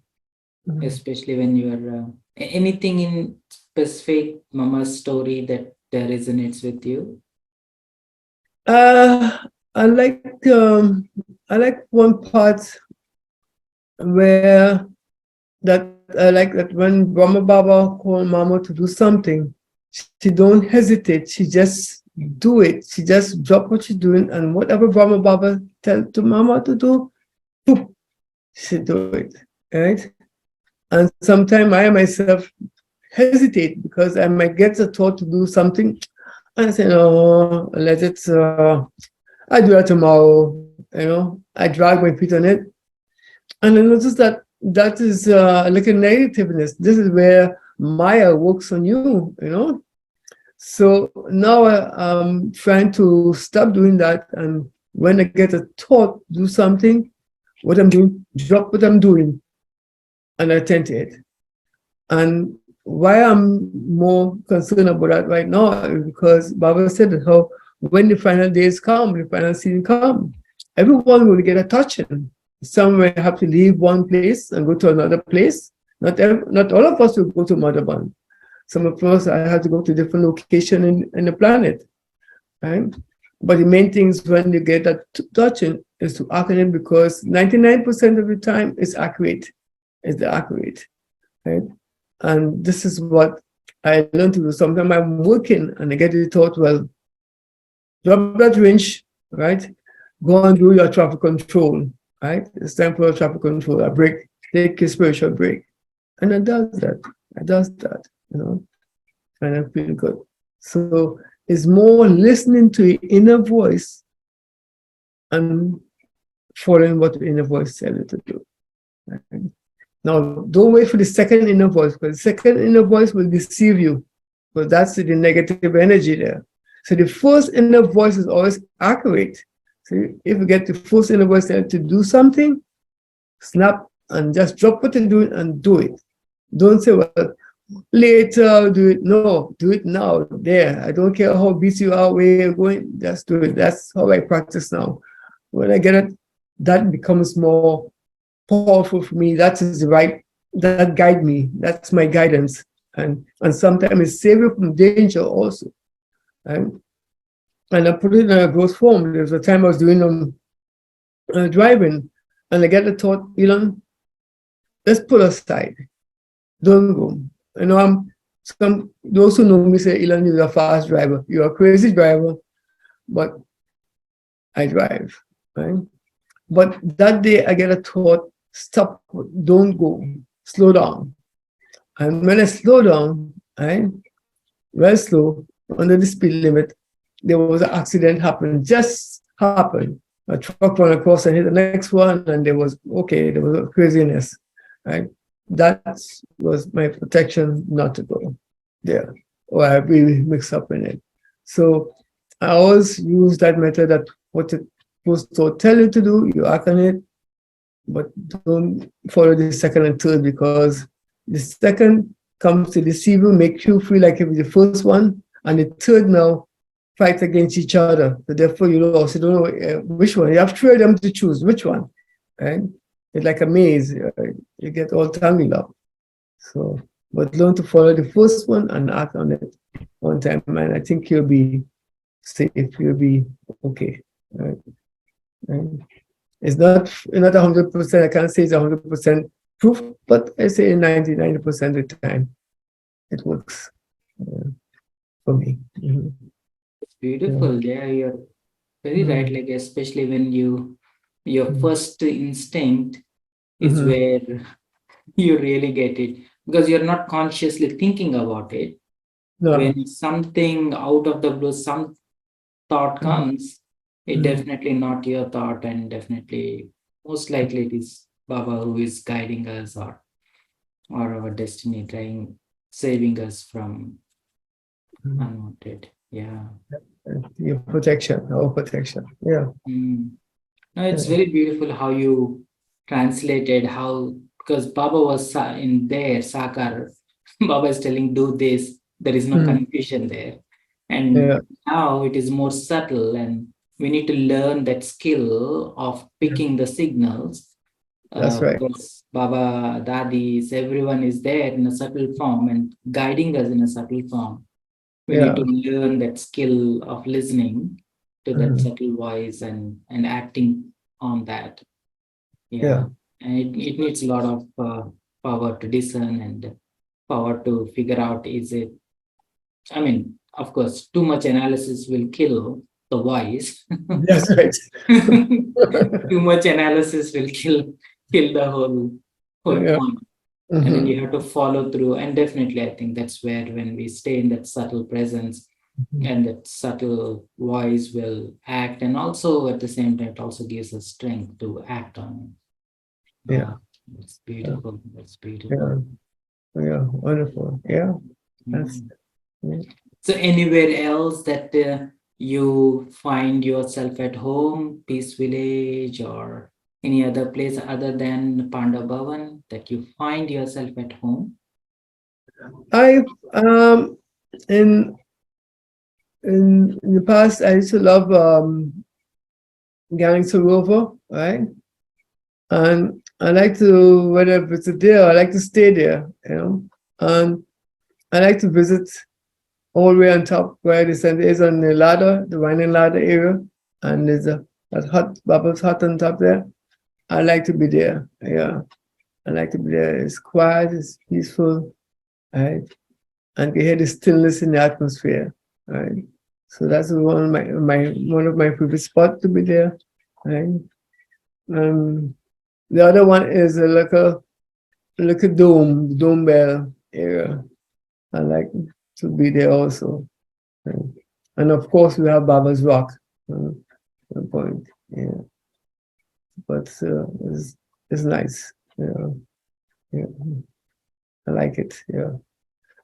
Mm. especially when you are anything in specific mama's story that resonates with you. Uh, I like I like one part where that I like that when Brahma Baba called Mama to do something, she don't hesitate. She just do it. She just drop what she's doing, and whatever Brahma Baba tell to Mama to do, poof, she do it. Right? And sometimes I myself hesitate because I might get the thought to do something, and I say, no, let it. I do that tomorrow. You know, I drag my feet on it, and I notice that that is like a negativeness. This is where Maya works on you, you know. So now I'm trying to stop doing that. And when I get a thought, do something, what I'm doing, drop what I'm doing, and attend to it. And why I'm more concerned about that right now is because Baba said that how when the final days come, the final season come, everyone will get a touching. Some may have to leave one place and go to another place. Not all of us will go to Mother Bund. Some of us I have to go to different location in the planet, right? But the main thing is when you get that touching is to act on it because 99% of the time it's accurate. It's the accurate, right? And this is what I learned to do. Sometimes I'm working and I get the thought, well, drop that wrench, right? Go and do your traffic control, right? It's time for a traffic control, a break, take a spiritual break. And I does that. You know, and I feel good. So it's more listening to your inner voice and following what the inner voice tells you to do. Right? Now, don't wait for the second inner voice, because the second inner voice will deceive you, because that's the negative energy there. So the first inner voice is always accurate. So if you get the first inner voice to do something, snap and just drop what you're doing and do it. Don't say, well, later I'll do it. No, do it now. There. I don't care how busy you are, where you're going, just do it. That's how I practice now. When I get it, that becomes more powerful for me. That is the right, that guide me. That's my guidance. And sometimes it saves you from danger also. And I put it in a growth form. There was a time I was doing driving, and I get the thought, Elon, let's pull aside. Don't go. You know, those who know me say, Elon, you're a fast driver. You're a crazy driver, but I drive, right? But that day I get a thought, stop, don't go, slow down. And when I slow down, right, very slow, under the speed limit, there was an accident happened, just happened. A truck ran across and hit the next one, and there was a craziness, right? That was my protection not to go there, or I really mix up in it. So I always use that method that what it was to tell you to do, you act on it, but don't follow the second and third, because the second comes to deceive you, make you feel like it was the first one, and the third now fight against each other. So therefore, you lost. You don't know which one. You have three of them to choose. Which one? Right? It's like a maze. You get all tangled up. So, but learn to follow the first one and act on it one time, and I think you'll be safe. You'll be okay. Right? Right? It's not 100%. I can't say it's 100% proof, but I say 90% of the time it works for me. Mm-hmm. It's beautiful. Yeah, you're very right. Mm-hmm. Like, especially when your first instinct is Mm-hmm. where you really get it, because you're not consciously thinking about it. No. When something out of the blue, some thought Mm-hmm. comes, it definitely not your thought, and definitely most likely it is Baba who is guiding us, or our destiny trying saving us from unwanted. Yeah. Your protection, our protection. Yeah. Mm. No, it's Yeah. very beautiful how you translated how, because Baba was in there, Sakar. Baba is telling, do this. There is no Mm. confusion there. Yeah. And now it is more subtle, and we need to learn that skill of Yeah. picking the signals. That's right. Because Baba, Dadis, everyone is there in a subtle form and guiding us in a subtle form. We need Yeah. to learn that skill of listening to that Mhm. subtle voice, and acting on that. Yeah. Yeah. And it needs a lot of power to discern, and power to figure out, is it, I mean, of course, too much analysis will kill the voice. That's right. Too much analysis will kill the whole Yeah. point. And then Mhm. you have to follow through. And definitely, I think that's where, when we stay in that subtle presence, and that subtle voice will act, and also at the same time it also gives us strength to act on it. Yeah. That's Yeah. beautiful. That's Yeah. beautiful. Yeah. Wonderful. Yeah. That's Mm. yeah. So anywhere else that you find yourself at home, Peace Village, or any other place other than Panda Bhavan, that you find yourself at home? I in in the past I used to love Gyan Rover, right? And I like to, whether it's there, I like to stay there, you know. And I like to visit all the way on top where the center is, on the ladder, the winding ladder area, and there's a that hot bubbles hot on top there. I like to be there. Yeah, I like to be there. It's quiet, it's peaceful, right? And you hear the stillness in the atmosphere, right? So that's one of my favorite spots to be there, right? Um, the other one is a little dome bell area. I like to be there also. Right? And of course, we have Baba's Rock. One point, yeah. But it's nice. Yeah, yeah. I like it. Yeah,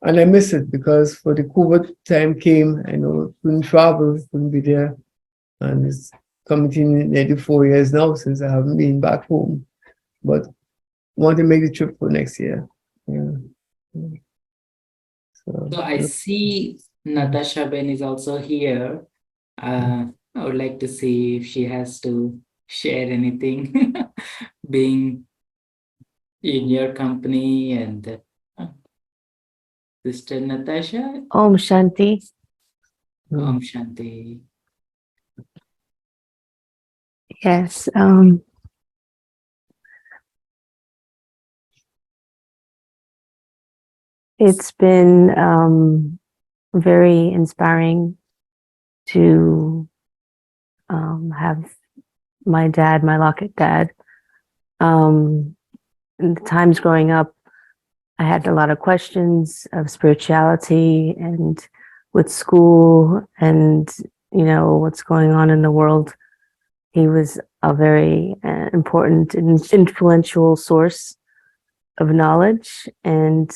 and I miss it because for the COVID time came, I know couldn't travel, couldn't be there, and it's coming to nearly 4 years now since I haven't been back home. But want to make the trip for next year. Yeah. So, So I see Natasha Ben is also here. I would like to see if she has to share anything, being in your company, and Sister Natasha. Om Shanti. Om Shanti. Yes. It's been very inspiring to have my dad, my Locket dad. In the times growing up, I had a lot of questions of spirituality and with school and, what's going on in the world. He was a very important and influential source of knowledge and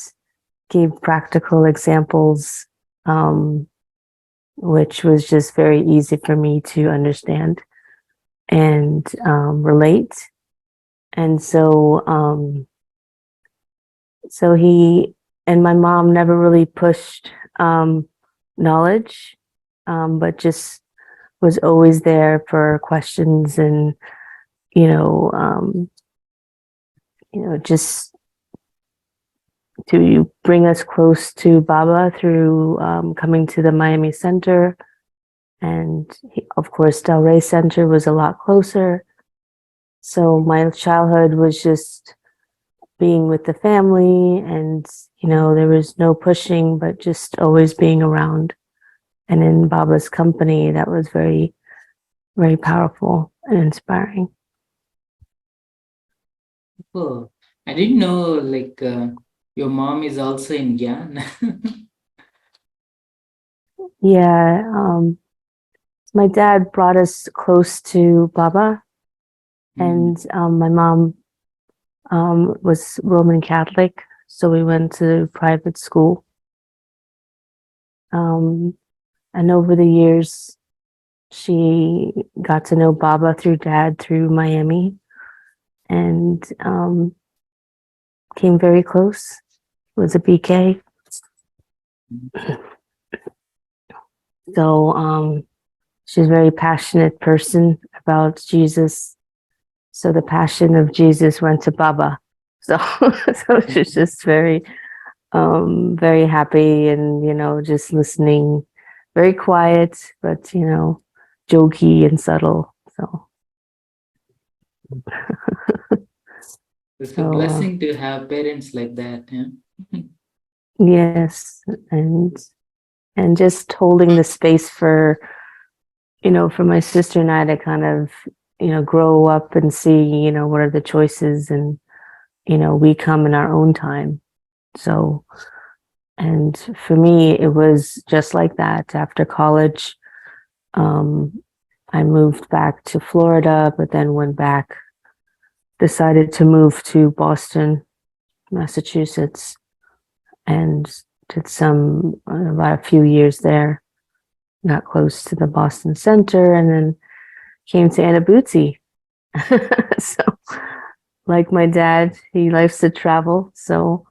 gave practical examples, which was just very easy for me to understand and relate. And so, so he and my mom never really pushed knowledge, but just was always there for questions and, just to bring us close to Baba through coming to the Miami Center. And of course, Delray Center was a lot closer. So my childhood was just being with the family, and, there was no pushing, but just always being around and in Baba's company. That was very, very powerful and inspiring. Oh, I didn't know like your mom is also in Gyan. Yeah. My dad brought us close to Baba, and my mom was Roman Catholic, so we went to private school. And over the years, she got to know Baba through dad through Miami, and came very close. Was a BK. So she's a very passionate person about Jesus. So the passion of Jesus went to Baba. So so she's just very very happy, and just listening, very quiet, but jokey and subtle. So It's a so blessing to have parents like that. Yeah? yes, and just holding the space for for my sister and I to kind of grow up and see what are the choices, and we come in our own time. So, and for me, it was just like that. After college, I moved back to Florida, but then went back, decided to move to Boston, Massachusetts, and did about a few years there, got close to the Boston Center, and then came to Anabuti. So, like my dad, he likes to travel. So,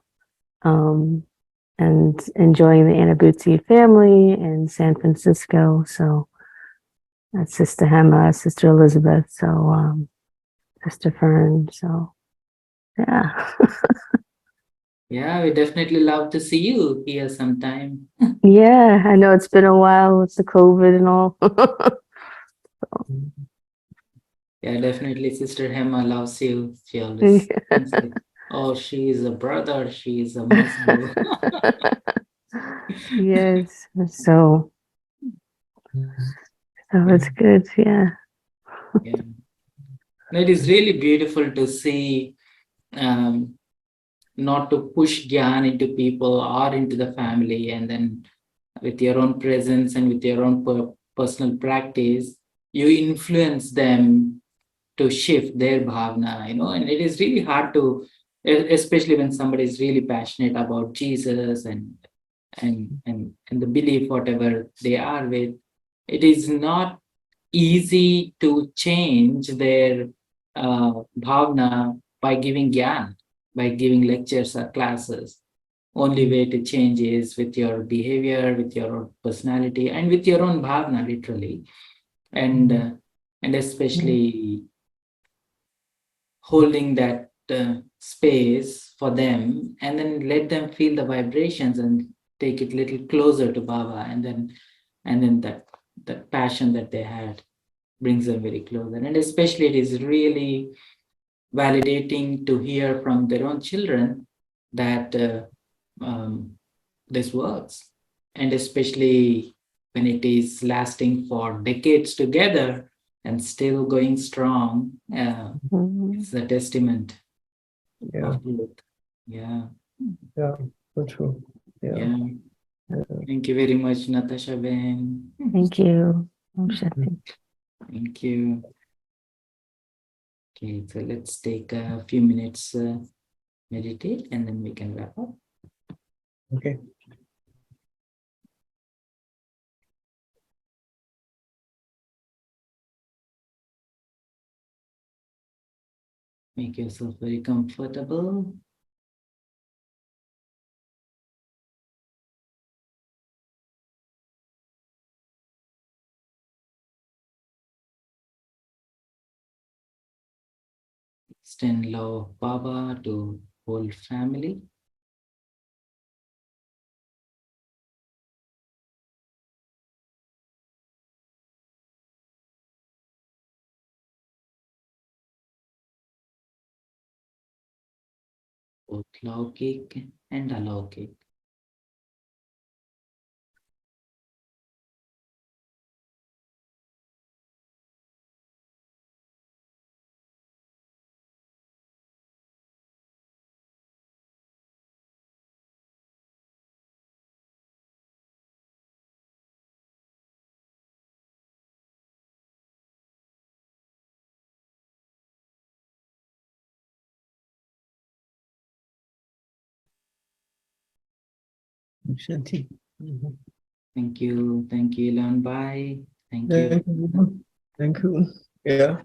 and enjoying the Anabuti family in San Francisco. So, that's Sister Hema, Sister Elizabeth. So, Sister Fern. So, yeah. Yeah, we definitely love to see you here sometime. Yeah, I know it's been a while with the COVID and all. Yeah, definitely Sister Hema loves you. She always thinks like, oh, she is a brother, she is a Muslim. Yes. So it's good. Yeah. Yeah. It is really beautiful to see not to push Gyan into people or into the family, and then with your own presence and with your own personal practice, you influence them to shift their bhavna, and it is really hard to, especially when somebody is really passionate about Jesus and the belief, whatever they are with, it is not easy to change their bhavna by giving Gyan, by giving lectures or classes. Only way to change is with your behavior, with your own personality, and with your own bhavna, literally. And especially holding that space for them, and then let them feel the vibrations and take it a little closer to Baba, and then that passion that they had brings them very closer. And especially it is really validating to hear from their own children that this works, and especially when it is lasting for decades together and still going strong. It's a testament Yeah. of youth. Yeah. Yeah. So true. Yeah. Yeah. Thank you very much, Natasha Ben. Thank you. Thank you. Okay, so let's take a few minutes, meditate, and then we can wrap up. Okay. Make yourself very comfortable. Extend love of Baba to whole family. Both Laukik and Alaukik. Shanti. Thank you, Elon. Bye. Thank you. Thank you. Thank you. Yeah.